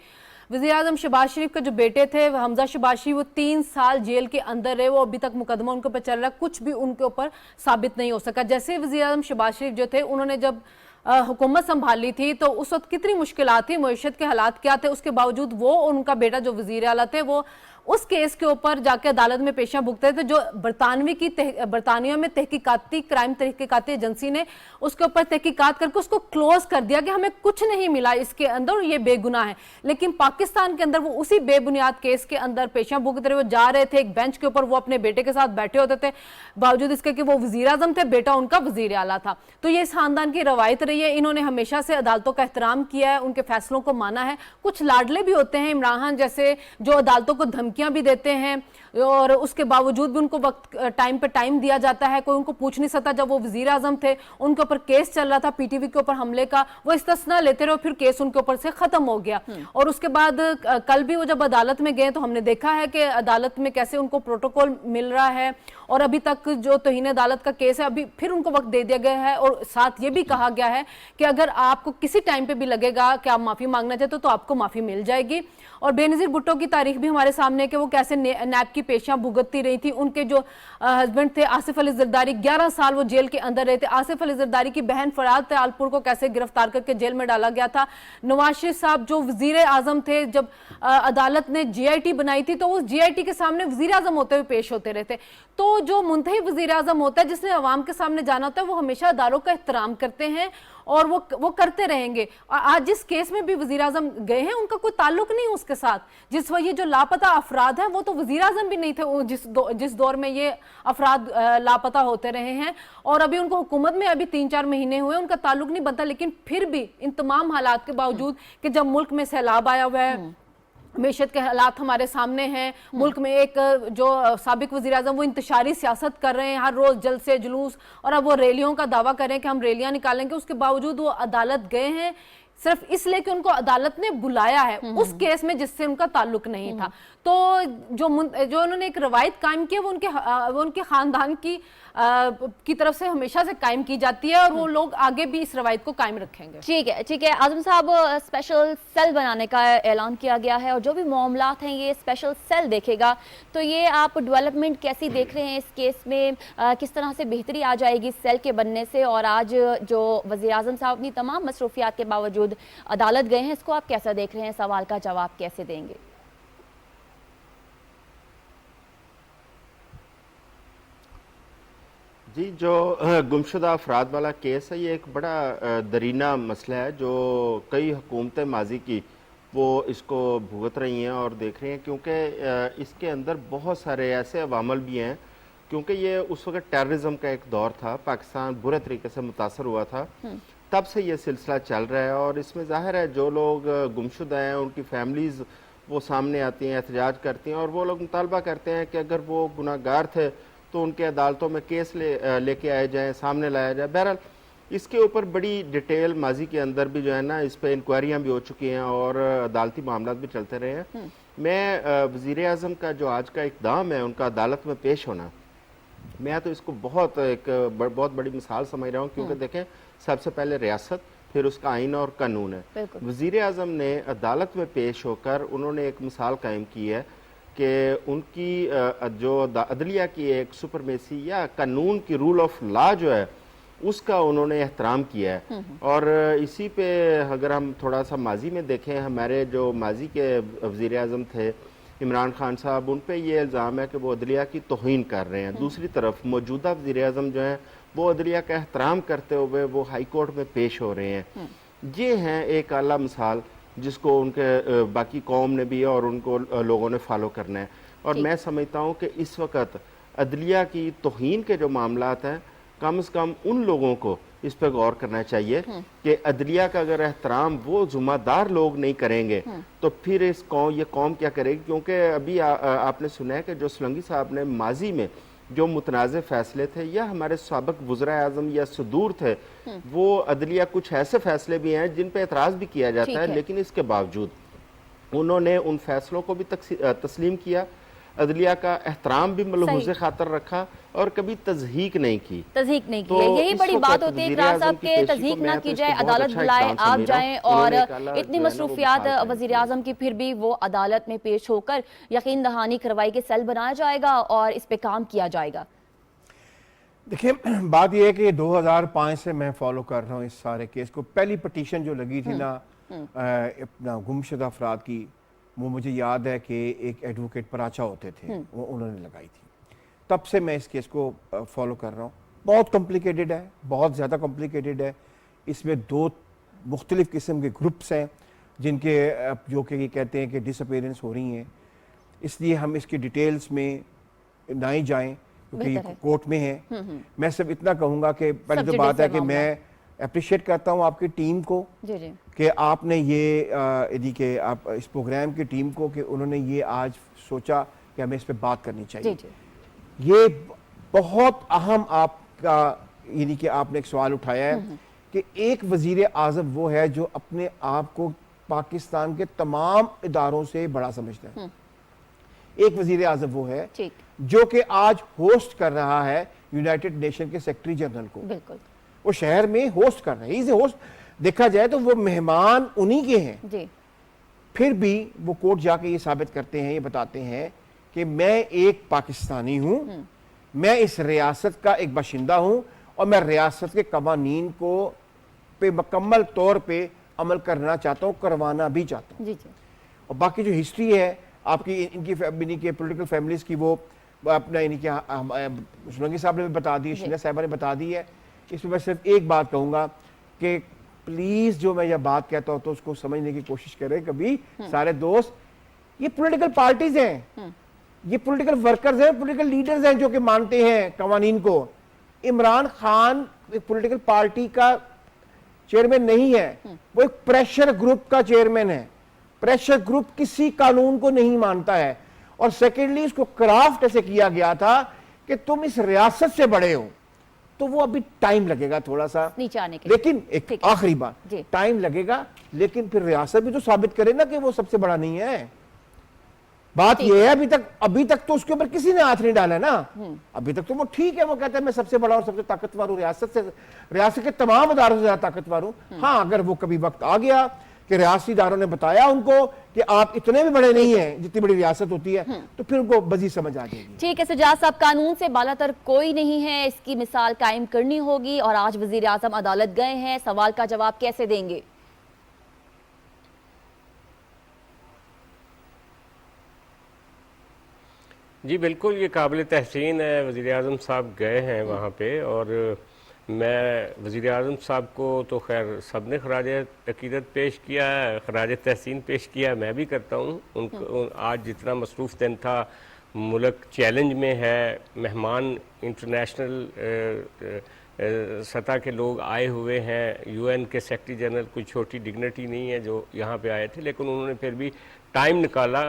वज़ीर आज़म शहबाज शरीफ के जो बेटे थे हमजा शहबाज शरीफ, वो 3 साल जेल के अंदर रहे, वो अभी तक मुकदमा उनके ऊपर चल रहा है, कुछ भी उनके ऊपर साबित नहीं हो सका। जैसे वज़ीर आज़म शहबाज शरीफ जो थे, उन्होंने जब हुकूमत संभाली थी तो उस वक्त कितनी मुश्किलात थी, मईशत के हालात क्या थे, उसके बावजूद वो और उनका बेटा जो वज़ीर आला थे वो उस केस के ऊपर जाके अदालत में पेशियां भुगते थे, जो बरतानिया में तहकीकाती क्राइम तहकीकाती एजेंसी ने उसके ऊपर तहकीकात करके उसको क्लोज कर दिया कि हमें कुछ नहीं मिला इसके अंदर और ये बेगुनाह है। लेकिन पाकिस्तान के अंदर वो उसी बेबुनियाद केस के अंदर पेशियां भुगत रहे, वो जा रहे थे एक बेंच के ऊपर, वो अपने बेटे के साथ बैठे होते थे, बावजूद इसके कि वो वजीर आजम थे, बेटा उनका वजीर आला था। तो ये इस खानदान की रवायत रही है, इन्होंने हमेशा से अदालतों का एहतराम किया है, उनके फैसलों को माना है। कुछ लाडले भी होते हैं इमरान खान जैसे, जो अदालतों को धमकियां भी देते हैं और उसके बावजूद भी उनको वक्त टाइम पे टाइम दिया जाता है, कोई उनको पूछ नहीं सकता। जब वो वजीर आजम थे, उनके ऊपर केस चल रहा था पीटीवी के ऊपर हमले का, वो इस्तिस्ना लेते रहे, फिर केस उनके ऊपर से खत्म हो गया। और उसके बाद कल भी वो जब अदालत में गए तो हमने देखा है कि अदालत में कैसे उनको प्रोटोकॉल मिल रहा है, और अभी तक जो तौहीन अदालत का केस है अभी फिर उनको वक्त दे दिया गया है। और साथ ये भी कहा गया है कि अगर आपको किसी टाइम पे भी लगेगा कि आप माफी मांगना चाहते हो तो आपको माफी मिल जाएगी। और बेनजीर भुट्टो की तारीख भी हमारे सामने है कि वो कैसे नैब की पेशियां भुगतती रही थी। उनके जो हस्बैंड थे आसिफ अली जरदारी, 11 साल वो जेल के अंदर रहे थे। आसिफ अली जरदारी की बहन फराद तयालपुर को कैसे गिरफ्तार करके जेल में डाला गया था। नवाज शरीफ साहब जो वजीर आजम थे, जब अदालत ने GIT बनाई थी तो उस GIT के सामने वजीर आजम होते हुए पेश होते रहते। तो जो मुंतही वजीर आजम होता है, जिसने अवाम के सामने जाना होता है, वो हमेशा अदालतों का एहतराम करते हैं और वो करते रहेंगे। आज जिस केस में भी वजीर आजम गए हैं उनका कोई ताल्लुक नहीं उसके साथ। जिस वक्त ये जो लापता अफराद हैं वो तो वजीर आजम भी नहीं थे जिस दौर में ये अफराद लापता होते रहे हैं, और अभी उनको हुकूमत में अभी 3-4 महीने हुए, उनका ताल्लुक नहीं बनता। लेकिन फिर भी इन तमाम हालात के बावजूद कि जब मुल्क में सैलाब आया हुआ है, मैशत के हालात हमारे सामने हैं, मुल्क में एक जो साबिक वज़ीर आज़म वो इंतशारी सियासत कर रहे हैं, हर रोज़ जलसे जुलूस, और अब वो रैलियों का दावा करें कि हम रैलियां निकालेंगे, उसके बावजूद वो अदालत गए हैं सिर्फ इसलिए कि उनको अदालत ने बुलाया है उस केस में जिससे उनका ताल्लुक नहीं था। तो जो उन्होंने एक रवायत कायम की है वो उनके खानदान की तरफ से हमेशा से कायम की जाती है, और वो लोग आगे भी इस रवायत को कायम रखेंगे। ठीक है आजम साहब, स्पेशल सेल बनाने का ऐलान किया गया है और जो भी मामलात हैं ये स्पेशल सेल देखेगा। तो ये आप डेवलपमेंट कैसी देख रहे हैं इस केस में? किस तरह से बेहतरी आ जाएगी सेल के बनने से? और आज जो वज़ीर आज़म साहब अपनी तमाम मसरूफियात के बावजूद अदालत गए हैं, इसको आप कैसा देख रहे हैं? सवाल का जवाब कैसे देंगे? जी, जो गुमशुदा अफराद वाला केस है, ये एक बड़ा दरीना मसला है जो कई हुकूमतें माजी की वो इसको भुगत रही हैं और देख रही हैं, क्योंकि इसके अंदर बहुत सारे ऐसे अवामल भी हैं। क्योंकि ये उस वक्त टेररिज्म का एक दौर था, पाकिस्तान बुरे तरीके से मुतासर हुआ था, तब से ये सिलसिला चल रहा है। और इसमें ज़ाहिर है जो लोग गुमशुदा हैं उनकी फैमिलीज़ वो सामने आती हैं, एहतजाज करती हैं, और वो लोग मुतालबा करते हैं कि अगर वो गुनाहगार थे तो उनके अदालतों में केस लेके आए जाएं, सामने लाया जाए। बहरहाल इसके ऊपर बड़ी डिटेल माजी के अंदर भी जो है ना, इस पर इंक्वायरियाँ भी हो चुकी हैं और अदालती मामला भी चलते रहे हैं। मैं वज़ीर आज़म का जो आज का इक़दाम है उनका अदालत में पेश होना, मैं तो इसको बहुत बड़ी मिसाल समझ रहा हूँ। क्योंकि देखें, सबसे पहले रियासत, फिर उसका आइन और कानून है। वज़ीर आज़म ने अदालत में पेश होकर उन्होंने एक मिसाल कायम की है कि उनकी जो अदलिया की एक सुपरमेसी या कानून की रूल ऑफ लॉ जो है उसका उन्होंने एहतराम किया है। और इसी पे अगर हम थोड़ा सा माजी में देखें, हमारे जो माजी के वज़ीर आज़म थे इमरान खान साहब, उन पे ये इल्ज़ाम है कि वो अदलिया की तौहीन कर रहे हैं। दूसरी तरफ मौजूदा वज़ीर आज़म जो हैं वो अदलिया का एहतराम करते हुए वो हाई कोर्ट में पेश हो रहे हैं। ये हैं एक आला मिसाल जिसको उनके बाकी कौम ने भी और उनको लोगों ने फॉलो करना है। और मैं समझता हूँ कि इस वक्त अदलिया की तौहीन के जो मामलात हैं, कम से कम उन लोगों को इस पर गौर करना चाहिए कि अदलिया का अगर एहतराम वो जुम्मेदार लोग नहीं करेंगे तो फिर ये कौम क्या करेगी। क्योंकि अभी आपने सुना है कि जो सोलंकी साहब ने माजी में जो मुतनाज़ फैसले थे या हमारे साबिक वज़ीर आज़म या सदूर थे, वो अदलिया कुछ ऐसे फैसले भी हैं जिन पे एतराज़ भी किया जाता है, लेकिन इसके बावजूद उन्होंने उन फैसलों को भी तस्लीम किया, अदलिया का एहतराम भी मलहूज़े खातर रखा और कभी तज़हीक नहीं की। तो यही बड़ी बात होती है इकरार साहब के, तज़हीक ना की जाए, अदालत बुलाए, आप जाएं, और इतनी मसरूफियात वज़ीर आज़म की, फिर भी वो अदालत में पेश होकर यकीन दहानी करवाई के सेल बनाया जाएगा और इस पे काम किया जाएगा। देखिए, बात यह है कि 2005 से मैं फॉलो कर रहा हूँ इस सारे केस को। पहली पटिशन जो लगी थी ना अपना गुमशुदा अफराद की, वो मुझे याद है कि एक एडवोकेट पराचा होते थे, वो उन्होंने लगाई थी। तब से मैं इस केस को फॉलो कर रहा हूँ। बहुत कॉम्प्लिकेटेड है, बहुत ज़्यादा कॉम्प्लिकेटेड है। इसमें 2 मुख्तलिफ किस्म के ग्रुप्स हैं जिनके जो कि कहते हैं कि डिसअपीयरेंस हो रही हैं, इसलिए हम इसकी डिटेल्स में ना ही जाएं क्योंकि ये कोर्ट में है। मैं सिर्फ इतना कहूँगा कि पहले तो बात है कि मैं अप्रिशिएट करता हूँ आपकी टीम को कि आपने ये यदि कि आप इस प्रोग्राम की टीम को कि उन्होंने ये आज सोचा कि हमें इस पे बात करनी चाहिए। ये बहुत अहम आपका यानी कि आपने एक सवाल उठाया है कि एक वजीर आज़म वो है जो अपने आप को पाकिस्तान के तमाम इदारों से बड़ा समझता है। एक वजीर आज़म वो है जो कि आज होस्ट कर रहा है यूनाइटेड नेशन के सेक्रेटरी जनरल को। बिल्कुल वो शहर में होस्ट कर रहे हैं। होस्ट देखा जाए तो वो मेहमान उन्हीं के हैं जी। फिर भी वो कोर्ट जाके ये साबित करते हैं, ये बताते हैं कि मैं एक पाकिस्तानी हूँ, मैं इस रियासत का एक बाशिंदा हूँ और मैं रियासत के कवानीन को पे मुकम्मल तौर पे अमल करना चाहता हूँ, करवाना भी चाहता हूँ। और बाकी जो हिस्ट्री है आपकी इनकी के पॉलिटिकल फैमिलीज की वो अपना इनकी सुलंगी साहब ने भी बता दी, शीना साहिबा ने बता दी है। इसमें मैं सिर्फ एक बात कहूँगा कि प्लीज़ जो मैं यह बात कहता हूँ तो उसको समझने की कोशिश करें कभी सारे दोस्त। ये पॉलिटिकल पार्टीज हैं, ये पॉलिटिकल वर्कर्स हैं, पॉलिटिकल लीडर्स हैं जो कि मानते हैं कवानीन को। इमरान खान एक पॉलिटिकल पार्टी का चेयरमैन नहीं है, वो एक प्रेशर ग्रुप का चेयरमैन है। प्रेशर ग्रुप किसी कानून को नहीं मानता है। और सेकेंडली इसको क्राफ्ट ऐसे किया गया था कि तुम इस रियासत से बड़े हो, तो वो अभी टाइम लगेगा थोड़ा सा नीचे आने के, लेकिन एक आखिरी बात, टाइम लगेगा लेकिन फिर रियासत भी तो साबित करे ना कि वो सबसे बड़ा नहीं है। बात ये है अभी तक तो उसके ऊपर किसी ने हाथ नहीं डाला ना। अभी तक तो वो ठीक है, वो कहता है मैं सबसे बड़ा और सबसे ताकतवर हूँ, रियासत के तमाम इदारों से ज्यादा ताकतवर हूँ। हाँ, अगर वो कभी वक्त आ गया कि रियासती इदारों ने बताया उनको कि आप इतने भी बड़े नहीं हैं जितनी बड़ी रियासत होती है, तो फिर उनको मजीद समझ आ जाएगी। ठीक है सजाद साहब, कानून से बालातर कोई नहीं है, इसकी मिसाल कायम करनी होगी। और आज वजीर आजम अदालत गए हैं, सवाल का जवाब कैसे देंगे? जी बिल्कुल, ये काबिल तहसीन है। वज़ीर आज़म साहब गए हैं वहाँ पे, और मैं वज़ीर आज़म साहब को तो खैर सब ने खराज अकीदत पेश किया है, खराज तहसीन पेश किया है, मैं भी करता हूँ। उनको आज जितना मसरूफ़ दिन था, मुल्क चैलेंज में है, मेहमान इंटरनेशनल सतह के लोग आए हुए हैं, यूएन के सेक्रेटरी जनरल कोई छोटी डिग्निटी नहीं है जो यहाँ पे आए थे, लेकिन उन्होंने फिर भी टाइम निकाला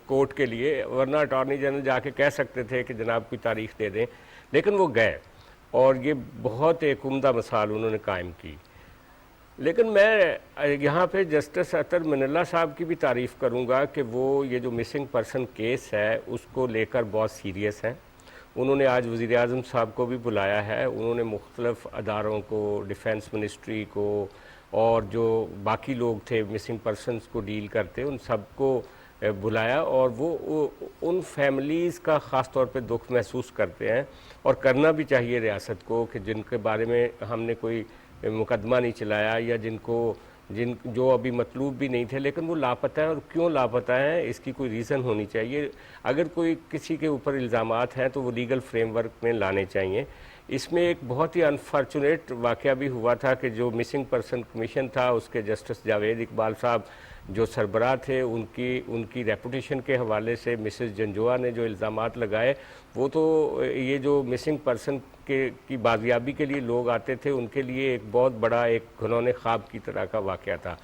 कोर्ट के लिए। वरना अटॉर्नी जनरल जाके कह सकते थे कि जनाब कोई तारीख दे दें, लेकिन वो गए और ये बहुत एक उम्दा मिसाल उन्होंने कायम की। लेकिन मैं यहाँ पे जस्टिस अतर मिनल्ला साहब की भी तारीफ़ करूँगा कि वो ये जो मिसिंग पर्सन केस है उसको लेकर बहुत सीरियस हैं। उन्होंने आज वज़ीर आज़म साहब को भी बुलाया है, उन्होंने मुख्तलिफ़ अदारों को, डिफेंस मिनिस्ट्री को और जो बाकी लोग थे मिसिंग पर्सनस को डील करते, उन सबको बुलाया। और वो उन फैमिलीज़ का ख़ास तौर पे दुख महसूस करते हैं, और करना भी चाहिए रियासत को, कि जिनके बारे में हमने कोई मुकदमा नहीं चलाया या जो अभी मतलूब भी नहीं थे, लेकिन वो लापता है। और क्यों लापता है इसकी कोई रीज़न होनी चाहिए। अगर कोई किसी के ऊपर इल्ज़ामात हैं तो वो लीगल फ्रेमवर्क में लाने चाहिए। इसमें एक बहुत ही अनफॉर्चुनेट वाक़या भी हुआ था कि जो मिसिंग पर्सन कमीशन था उसके जस्टिस जावेद इकबाल साहब जो सरबराह थे, उनकी रेपुटेशन के हवाले से मिसेस जंजोआ ने जो इल्ज़ामात लगाए, वो तो ये जो मिसिंग पर्सन की बाजियाबी के लिए लोग आते थे उनके लिए एक बहुत बड़ा एक घुनौने ख्वाब की तरह का वाक़या था।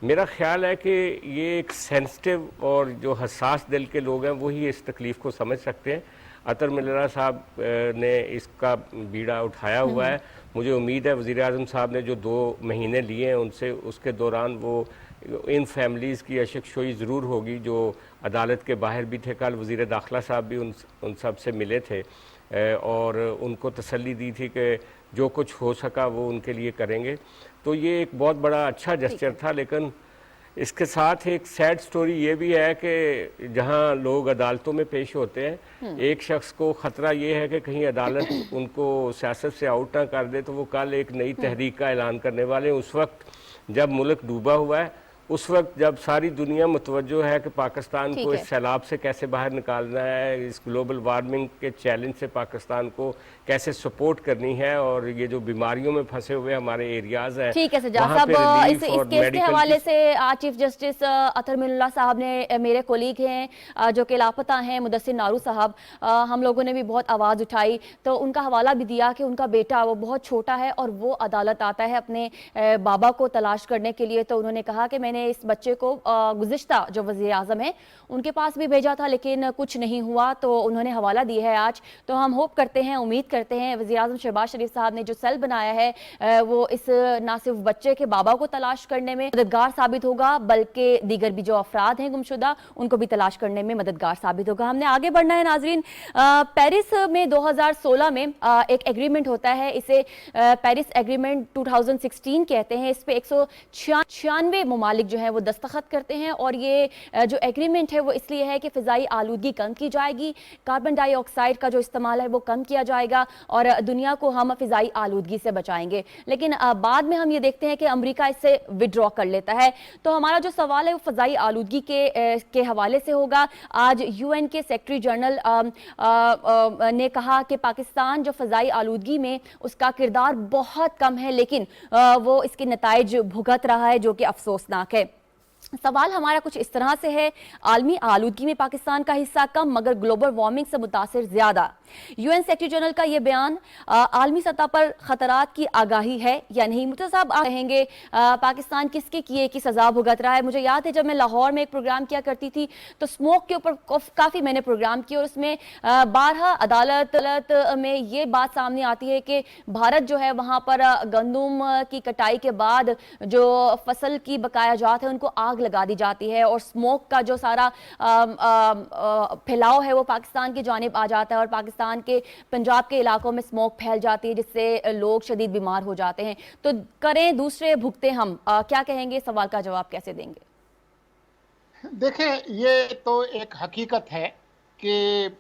मेरा ख्याल है कि ये एक सेंसिटिव और जो हसास दिल के लोग हैं वही इस तकलीफ़ को समझ सकते हैं। अतर मिनल्ला साहब ने इसका बीड़ा उठाया हुआ है। मुझे उम्मीद है वज़ीर आज़म साहब ने जो 2 महीने लिए हैं उनसे, उसके दौरान वो इन फैमिलीज़ की अशकशोई ज़रूर होगी जो अदालत के बाहर भी थे। कल वज़ीर दाखिला साहब भी उन सब से मिले थे और उनको तसल्ली दी थी कि जो कुछ हो सका वो उनके लिए करेंगे। तो ये एक बहुत बड़ा अच्छा जेस्चर था। लेकिन इसके साथ एक सैड स्टोरी ये भी है कि जहां लोग अदालतों में पेश होते हैं, एक शख्स को ख़तरा ये है कि कहीं अदालत उनको सियासत से आउट ना कर दे, तो वो कल एक नई तहरीक का ऐलान करने वाले हैं। उस वक्त जब मुल्क डूबा हुआ है उस वक्त जब सारी दुनिया मुतवज्जो है कि पाकिस्तान ठीक को है। इस सैलाब से कैसे बाहर निकालना है, इस ग्लोबल वार्मिंग के चैलेंज से पाकिस्तान को कैसे सपोर्ट करनी है, और ये जो बीमारियों में फंसे हुए हमारे एरियाज हैं ठीक है सजाद वहाँ साहब, पे इस रिलीफ और केस के मेडिकल हवाले से आज चीफ जस्टिस अतर मिनुल्लाह साहब ने, मेरे कोलीग हैं जो कि लापता हैं, मुदस्सिर नारू साहब, हम लोगों ने भी बहुत आवाज़ उठाई तो उनका हवाला भी दिया कि उनका बेटा वो बहुत छोटा है और वो अदालत आता है अपने बाबा को तलाश करने के लिए। तो उन्होंने कहा कि मैंने इस बच्चे को गुज़िश्ता जो वज़ीर आज़म है उनके पास भी भेजा था लेकिन कुछ नहीं हुआ, तो उन्होंने हवाला दी है आज। तो हम होप करते हैं, उम्मीद करते हैं वज़ीर आज़म शहबाज शरीफ साहब ने जो सेल बनाया है वो इस ना सिर्फ बच्चे के बाबा को तलाश करने में मददगार साबित होगा बल्कि दीगर भी जो अफराद हैं गुमशुदा उनको भी तलाश करने में मददगार साबित होगा। हमने आगे बढ़ना है नाजरीन। पेरिस में 2016 में एक एग्रीमेंट होता है, इसे पेरिस एग्रीमेंट 2016 कहते हैं। इस पे 196 ममालिक जो हैं वो दस्तखत करते हैं और ये जो एग्रीमेंट है वो इसलिए है कि फ़िज़ाई आलूदगी कम की जाएगी, कार्बन डाइऑक्साइड का जो इस्तेमाल है वो कम किया जाएगा और दुनिया को हम फ़िज़ाई आलूदगी से बचाएंगे। लेकिन बाद में हम ये देखते हैं कि अमेरिका इससे विड्रॉ कर लेता है। तो हमारा जो सवाल है वो फ़िज़ाई आलूदगी के हवाले से होगा। आज UN के सेक्रेटरी जनरल ने कहा कि पाकिस्तान जो फ़िज़ाई आलूदगी में उसका किरदार बहुत कम है लेकिन वो इसके नताइज भुगत रहा है जो कि अफसोसनाक है। सवाल हमारा कुछ इस तरह से है, आलमी आलूदगी में पाकिस्तान का हिस्सा कम मगर ग्लोबल वार्मिंग से मुतासिर ज़्यादा। UN सेक्रेटरी जनरल का ये बयान आलमी सतह पर खतरात की आगाही है या नहीं? मुर्तज़ा साहब आप कहेंगे पाकिस्तान किसके किए की सज़ा भुगत रहा है? मुझे याद है जब मैं लाहौर में एक प्रोग्राम किया करती थी तो स्मोक के ऊपर काफ़ी मैंने प्रोग्राम किए और उसमें 12 अदालत में ये बात सामने आती है कि भारत जो है वहाँ पर गंदम की कटाई के बाद जो फसल की बकाया जात है उनको आग लगा दी जाती है और स्मोक का जो सारा फैलाव है वो पाकिस्तान की जानिब आ जाता है और पाकिस्तान के पंजाब के इलाकों में स्मोक फैल जाती है जिससे लोग शदीद बीमार हो जाते हैं। तो करें दूसरे भुगते हम, क्या कहेंगे? सवाल का जवाब कैसे देंगे? देखें, ये तो एक हकीकत है कि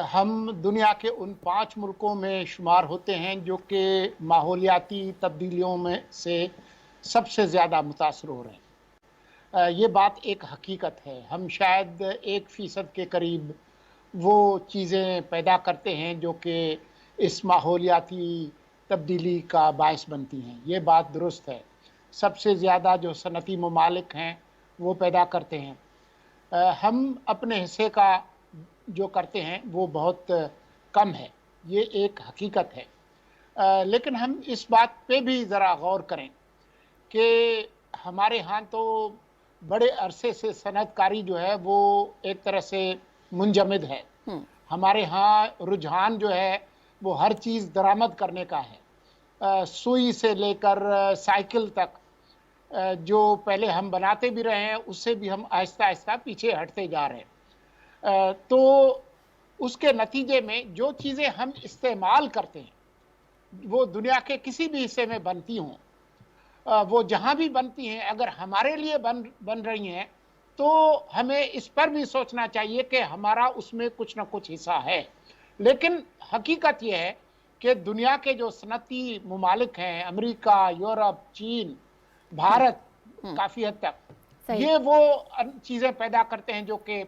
हम दुनिया के उन 5 मुल्कों में शुमार होते हैं जो कि माहौलियाती तब्दीलियों में से सबसे ज़्यादा मुतासर हो रहे हैं। ये बात एक हकीकत है। हम शायद 1% के करीब वो चीज़ें पैदा करते हैं जो कि इस माहौलियाती तब्दीली का बायस बनती हैं। ये बात दुरुस्त है। सबसे ज़्यादा जो सनती ममालिक हैं वो पैदा करते हैं। हम अपने हिस्से का जो करते हैं वो बहुत कम है, ये एक हकीकत है। लेकिन हम इस बात पे भी ज़रा गौर करें कि हमारे यहाँ तो बड़े अरसे से सनअतकारी जो है वो एक तरह से मुंजमद है। हमारे यहाँ रुझान जो है वो हर चीज़ दरामद करने का है, सुई से लेकर साइकिल तक। जो पहले हम बनाते भी रहे हैं उससे भी हम आहिस्ता आहिस्ता पीछे हटते जा रहे हैं। तो उसके नतीजे में जो चीज़ें हम इस्तेमाल करते हैं वो दुनिया के किसी भी हिस्से में बनती हों, वो जहाँ भी बनती हैं अगर हमारे लिए बन रही हैं तो हमें इस पर भी सोचना चाहिए कि हमारा उसमें कुछ ना कुछ हिस्सा है। लेकिन हकीकत यह है कि दुनिया के जो सनती ममालिक हैं, अमेरिका, यूरोप, चीन, भारत, काफ़ी हद तक ये वो चीज़ें पैदा करते हैं जो कि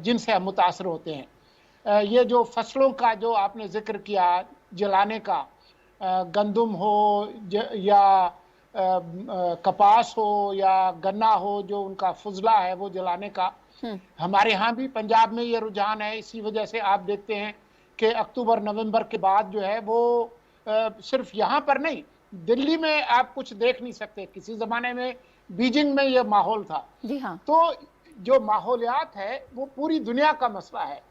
जिनसे हम मुतासर होते हैं। ये जो फसलों का जो आपने जिक्र किया जलाने का, गंदम हो या कपास हो या गन्ना हो, जो उनका फुजला है वो जलाने का, हमारे यहाँ भी पंजाब में ये रुझान है। इसी वजह से आप देखते हैं कि अक्टूबर नवंबर के बाद जो है वो सिर्फ यहाँ पर नहीं, दिल्ली में आप कुछ देख नहीं सकते। किसी ज़माने में बीजिंग में ये माहौल था। जी हाँ। तो जो माहौलियात है वो पूरी दुनिया का मसला है।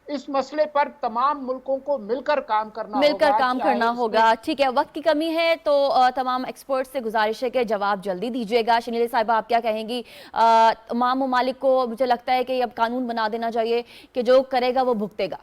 इस मसले पर तमाम मुल्कों को मिलकर काम करना होगा। ठीक है, वक्त की कमी है तो तमाम एक्सपर्ट से गुजारिश है कि जवाब जल्दी दीजिएगा। शनील साहिबा, आप क्या कहेंगी? तमाम ममालिक को मुझे लगता है कि अब कानून बना देना चाहिए कि जो करेगा वो भुगतेगा।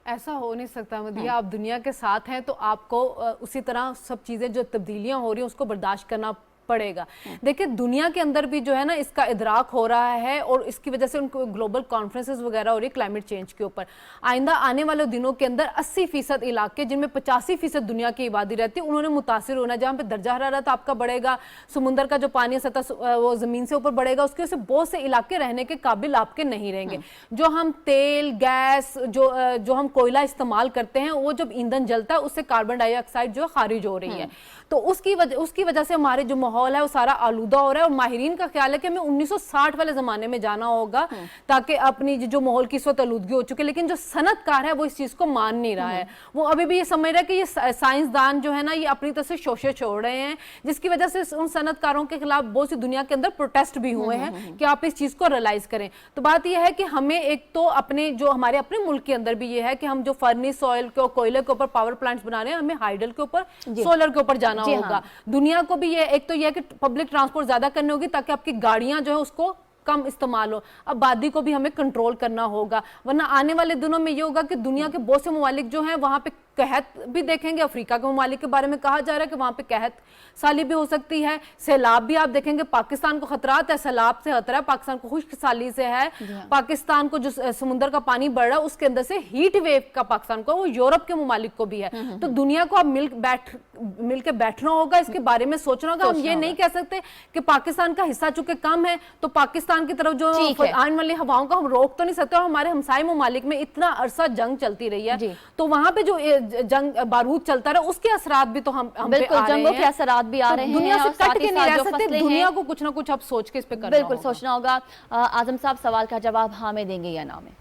ऐसा हो नहीं सकता मदिया, आप दुनिया के साथ हैं तो आपको उसी तरह सब चीज़ें जो तब्दीलियां हो रही हैं उसको बर्दाश्त करना पड़ेगा। देखिए दुनिया के अंदर भी जो है ना इसका इदराक हो रहा है और इसकी वजह से उनको ग्लोबल कॉन्फ्रेंसेस वगैरह हो रही है क्लाइमेट चेंज के ऊपर। आइंदा आने वाले दिनों के अंदर 80% इलाके जिनमें 85% दुनिया की आबादी रहती है उन्होंने मुतासिर होना, जहाँ पे दर्जा हरारत आपका बढ़ेगा, समुद्र का जो पानी है सतह वो जमीन से ऊपर बढ़ेगा, उसकी वजह से बहुत से इलाके रहने के काबिल आपके नहीं रहेंगे। जो हम तेल गैस जो हम कोयला इस्तेमाल करते हैं वो जब ईंधन जलता है उससे कार्बन डाइऑक्साइड जो खारिज हो रही है, तो उसकी वजह से हमारे जो माहौल है वो सारा आलूदा हो रहा है। और माहिरीन का ख्याल है कि हमें 1960 वाले जमाने में जाना होगा ताकि अपनी जो माहौल की इस वक्त आलूदगी हो चुकी है, लेकिन जो सनतकार है वो इस चीज को मान नहीं रहा है। वो अभी भी ये समझ रहा है कि ये साइंसदान जो है ना ये अपनी तरफ से शोषे छोड़ रहे हैं, जिसकी वजह से उन सनतकारों के खिलाफ बहुत सी दुनिया के अंदर प्रोटेस्ट भी हुए हैं कि आप इस चीज को रियलाइज करें। तो बात यह है कि हमें एक तो अपने जो हमारे अपने मुल्क के अंदर भी ये है कि हम जो फर्निस ऑयल के कोयले के ऊपर पावर प्लांट्स बना रहे हैं, हमें हाइडल के ऊपर सोलर के ऊपर जाना होगा। दुनिया को भी ये एक तो ये है कि पब्लिक ट्रांसपोर्ट ज्यादा करनी होगी ताकि आपकी गाड़ियां जो है उसको कम इस्तेमाल हो। आबादी को भी हमें कंट्रोल करना होगा, वरना आने वाले दिनों में ये होगा कि दुनिया के बहुत से ममालिक जो हैं वहां पे कहत भी देखेंगे। अफ्रीका के ममालिक के बारे में कहा जा रहा है कि वहां पे कहत साली भी हो सकती है, सैलाब भी आप देखेंगे। पाकिस्तान को खतरात है, सैलाब से खतरा है, पाकिस्तान को खुश्क साली से है, पाकिस्तान को जो समुद्र का पानी बढ़ रहा है उसके अंदर से हीट वेव का पाकिस्तान को, वो यूरोप के ममालिक को भी है। तो दुनिया को अब मिल के बैठना होगा, इसके बारे में सोचना होगा। हम ये नहीं कह सकते कि पाकिस्तान का हिस्सा चूंकि कम है तो पाकिस्तान की तरफ जो आने वाली हवाओं को हम रोक तो नहीं सकते। और हमारे हमसाये ममालिक में इतना अरसा जंग चलती रही है, तो वहां पे जो जंग बारूद चलता रहा उसके असरात भी तो हम पे आ रहे हैं, के असरात भी आ रहे हैं। दुनिया से कट के नहीं रह सकते, दुनिया को कुछ ना कुछ अब सोच के इस पे करना बिल्कुल सोचना होगा। आजम साहब सवाल का जवाब हाँ में देंगे या ना में?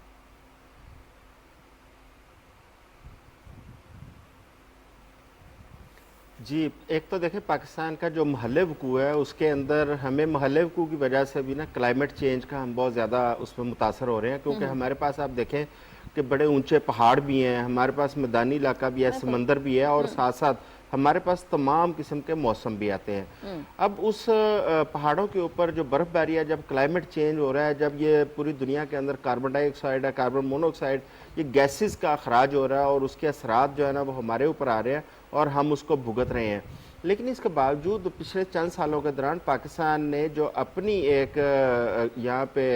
जी, एक तो देखें पाकिस्तान का जो महल्ले वकू है उसके अंदर हमें महल्ले वकू की वजह से भी ना क्लाइमेट चेंज का हम बहुत ज़्यादा उसमें मुतासर हो रहे हैं, क्योंकि हमारे पास आप देखें कि बड़े ऊंचे पहाड़ भी हैं, हमारे पास मैदानी इलाका भी है, समंदर भी है, और साथ साथ हमारे पास तमाम किस्म के मौसम भी आते हैं। अब उस पहाड़ों के ऊपर जो बर्फ़बारी है, जब क्लाइमेट चेंज हो रहा है, जब ये पूरी दुनिया के अंदर कार्बन डाइऑक्साइड है, कार्बन मोनोऑक्साइड, ये गैसेस का अखराज हो रहा है और उसके असरात जो है ना वो हमारे ऊपर आ रहे हैं और हम उसको भुगत रहे हैं। लेकिन इसके बावजूद पिछले चंद सालों के दौरान पाकिस्तान ने जो अपनी एक यहाँ पे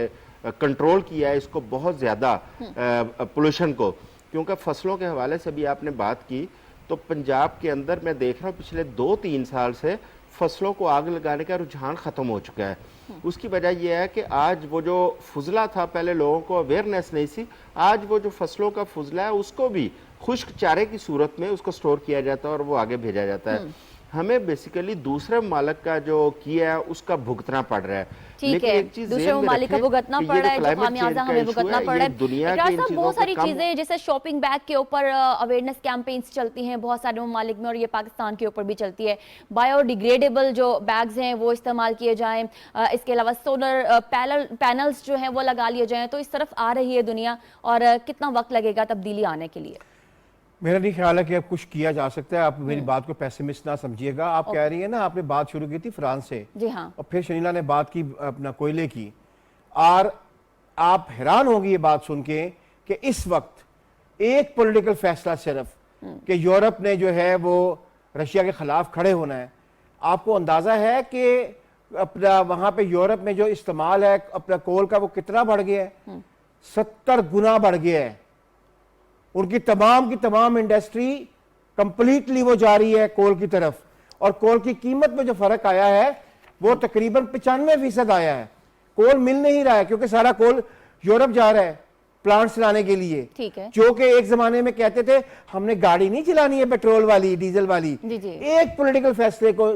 कंट्रोल किया है इसको बहुत ज़्यादा पोल्यूशन को, क्योंकि फसलों के हवाले से भी आपने बात की, तो पंजाब के अंदर मैं देख रहा हूँ पिछले 2-3 साल से फसलों को आग लगाने का रुझान ख़त्म हो चुका है। उसकी वजह यह है कि आज वो जो फुजला था, पहले लोगों को अवेयरनेस नहीं थी, आज वो जो फसलों का फुजला है उसको भी खुश्क चारे की सूरत में उसको स्टोर किया जाता है और वो आगे भेजा जाता है। हमें बेसिकली दूसरे मालिक का जो किया है उसका भुगतना पड़ रहा है। ठीक है, दूसरे ममालिक का भुगतना पड़ रहा है, जो खामियाजा हमें भुगतना पड़ रहा है। इकरार साहब, बहुत सारी चीजें जैसे शॉपिंग बैग के ऊपर अवेयरनेस कैंपेन्स चलती हैं बहुत सारे ममालिक में, और ये पाकिस्तान के ऊपर भी चलती है। बायोडिग्रेडेबल जो बैग्स हैं वो इस्तेमाल किए जाएं, इसके अलावा सोलर पैनल्स जो हैं वो लगा लिए जाएं। तो इस तरफ आ रही है दुनिया, और कितना वक्त लगेगा तब्दीली आने के लिए? मेरा नहीं ख्याल है कि अब कुछ किया जा सकता है। आप मेरी बात को पेसिमिस्ट ना समझिएगा। आप कह रही है ना, आपने बात शुरू की थी फ्रांस से, जी हाँ, और फिर शनीला ने बात की अपना कोयले की, और आप हैरान होंगी ये बात सुन के कि इस वक्त एक पॉलिटिकल फैसला सिर्फ कि यूरोप ने जो है वो रशिया के खिलाफ खड़े होना है। आपको अंदाजा है कि अपना वहां पे यूरोप में जो इस्तेमाल है अपना कोल का वो कितना बढ़ गया है? 70 गुना बढ़ गया है। उनकी तमाम की तमाम इंडस्ट्री कंप्लीटली वो जा रही है कोल की तरफ, और कोल की कीमत में जो फर्क आया है वो तकरीबन 95% आया है। कोल मिल नहीं रहा है क्योंकि सारा कोल यूरोप जा रहा है प्लांट्स लाने के लिए। ठीक है, जो कि एक जमाने में कहते थे हमने गाड़ी नहीं चलानी है पेट्रोल वाली, डीजल वाली। जी जी। एक पॉलिटिकल फैसले को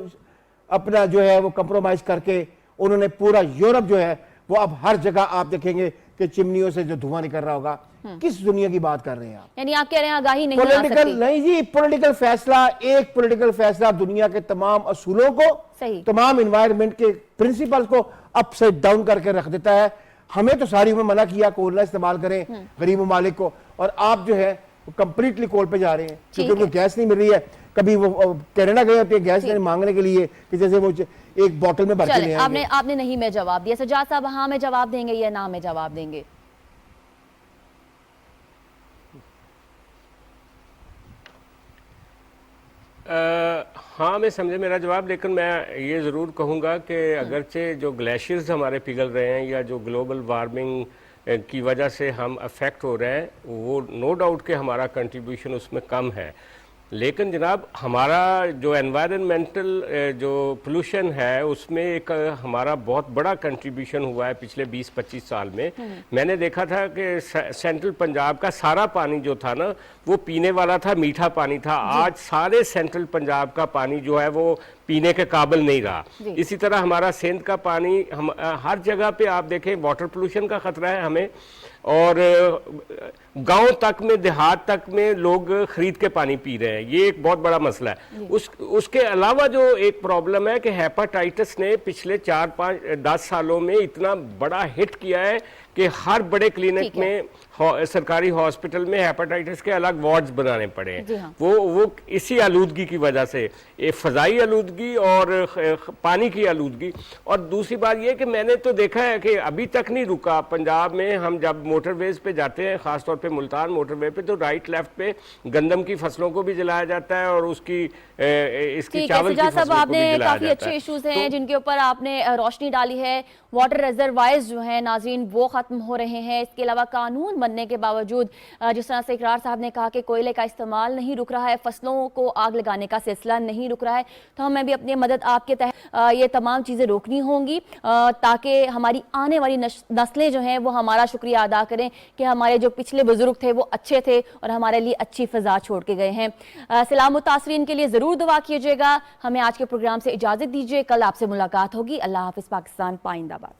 अपना जो है वो कंप्रोमाइज करके उन्होंने पूरा यूरोप जो है वो अब हर जगह आप देखेंगे कि चिमनियों से जो धुआं निकल रहा होगा। किस दुनिया की बात कर रहे हैं आप? यानी आप कह रहे हैं आगाही नहीं आ पॉलिटिकल सकती? नहीं जी, पॉलिटिकल फैसला, एक पॉलिटिकल फैसला दुनिया के तमाम असूलों को, सही, तमाम एनवायरनमेंट के प्रिंसिपल को अपसाइड डाउन करके रख देता है। हमें तो सारी उम्र मना किया कोयला इस्तेमाल करें गरीब ममालिक को, और आप जो है कंप्लीटली कोल पे जा रहे हैं क्योंकि उनको गैस नहीं मिल रही है। कभी वो कनाडा गए होते हैं गैस मांगने के लिए कि जैसे वो एक बोतल में भर के ले आएंगे। आपने नहीं में जवाब दिया। सजाद साहब, हाँ में जवाब देंगे या ना में जवाब देंगे? हाँ, मैं समझे मेरा जवाब, लेकिन मैं ये ज़रूर कहूँगा कि अगरचे जो ग्लेशियर्स हमारे पिघल रहे हैं या जो ग्लोबल वार्मिंग की वजह से हम अफेक्ट हो रहे हैं, वो नो डाउट कि हमारा कंट्रीब्यूशन उसमें कम है, लेकिन जनाब हमारा जो एनवायरनमेंटल जो पोल्यूशन है उसमें एक हमारा बहुत बड़ा कंट्रीब्यूशन हुआ है पिछले 20-25 साल में। मैंने देखा था कि सेंट्रल पंजाब का सारा पानी जो था ना वो पीने वाला था, मीठा पानी था। आज सारे सेंट्रल पंजाब का पानी जो है वो पीने के काबिल नहीं रहा। इसी तरह हमारा सिंध का पानी, हम हर जगह पे आप देखें वाटर पोल्यूशन का खतरा है हमें, और गांव तक में, देहात तक में लोग खरीद के पानी पी रहे हैं, ये एक बहुत बड़ा मसला है। उसके अलावा जो एक प्रॉब्लम है कि हेपेटाइटिस ने पिछले 4-5-10 सालों में इतना बड़ा हिट किया है कि हर बड़े क्लिनिक में, सरकारी हॉस्पिटल में हेपेटाइटिस के अलग वार्ड्स बनाने पड़े हैं। हाँ। वो इसी आलूदगी की वजह से, ये फ़ज़ाई आलूदगी और पानी की आलूदगी। और दूसरी बात ये कि मैंने तो देखा है कि अभी तक नहीं रुका पंजाब में। हम जब मोटरवेज पे जाते हैं, ख़ासतौर पे मुल्तान मोटरवे पे, तो राइट लेफ्ट पे गंदम की फसलों को भी जलाया जाता है और उसकी इसकी चावल की फसलों को भी आपने जलाया काफी जाता अच्छे है। इश्यूज हैं जिनके ऊपर आपने रोशनी डाली है। वाटर रिजर्वायर्स जो हैं नाज़रीन वो खत्म हो रहे हैं। इसके अलावा कानून बनने के बावजूद जिस तरह से इकरार साहब ने कहा कि कोयले का इस्तेमाल नहीं रुक रहा है, फसलों को आग लगाने का सिलसिला नहीं रुक रहा है, तो हमें भी अपनी मदद आपके तहत ये तमाम चीज़ें रोकनी होंगी ताकि हमारी आने वाली नस्लें जो हैं वो हमारा शुक्रिया अदा करें कि हमारे जो पिछले बुजुर्ग थे वो अच्छे थे और हमारे लिए अच्छी फ़िज़ा छोड़ के गए हैं। सलाम मुतासरीन के लिए ज़रूर दुआ कीजिएगा। हमें आज के प्रोग्राम से इजाज़त दीजिए, कल आपसे मुलाकात होगी। अल्लाह हाफ़िज़। पाकिस्तान पाइंदाबाद।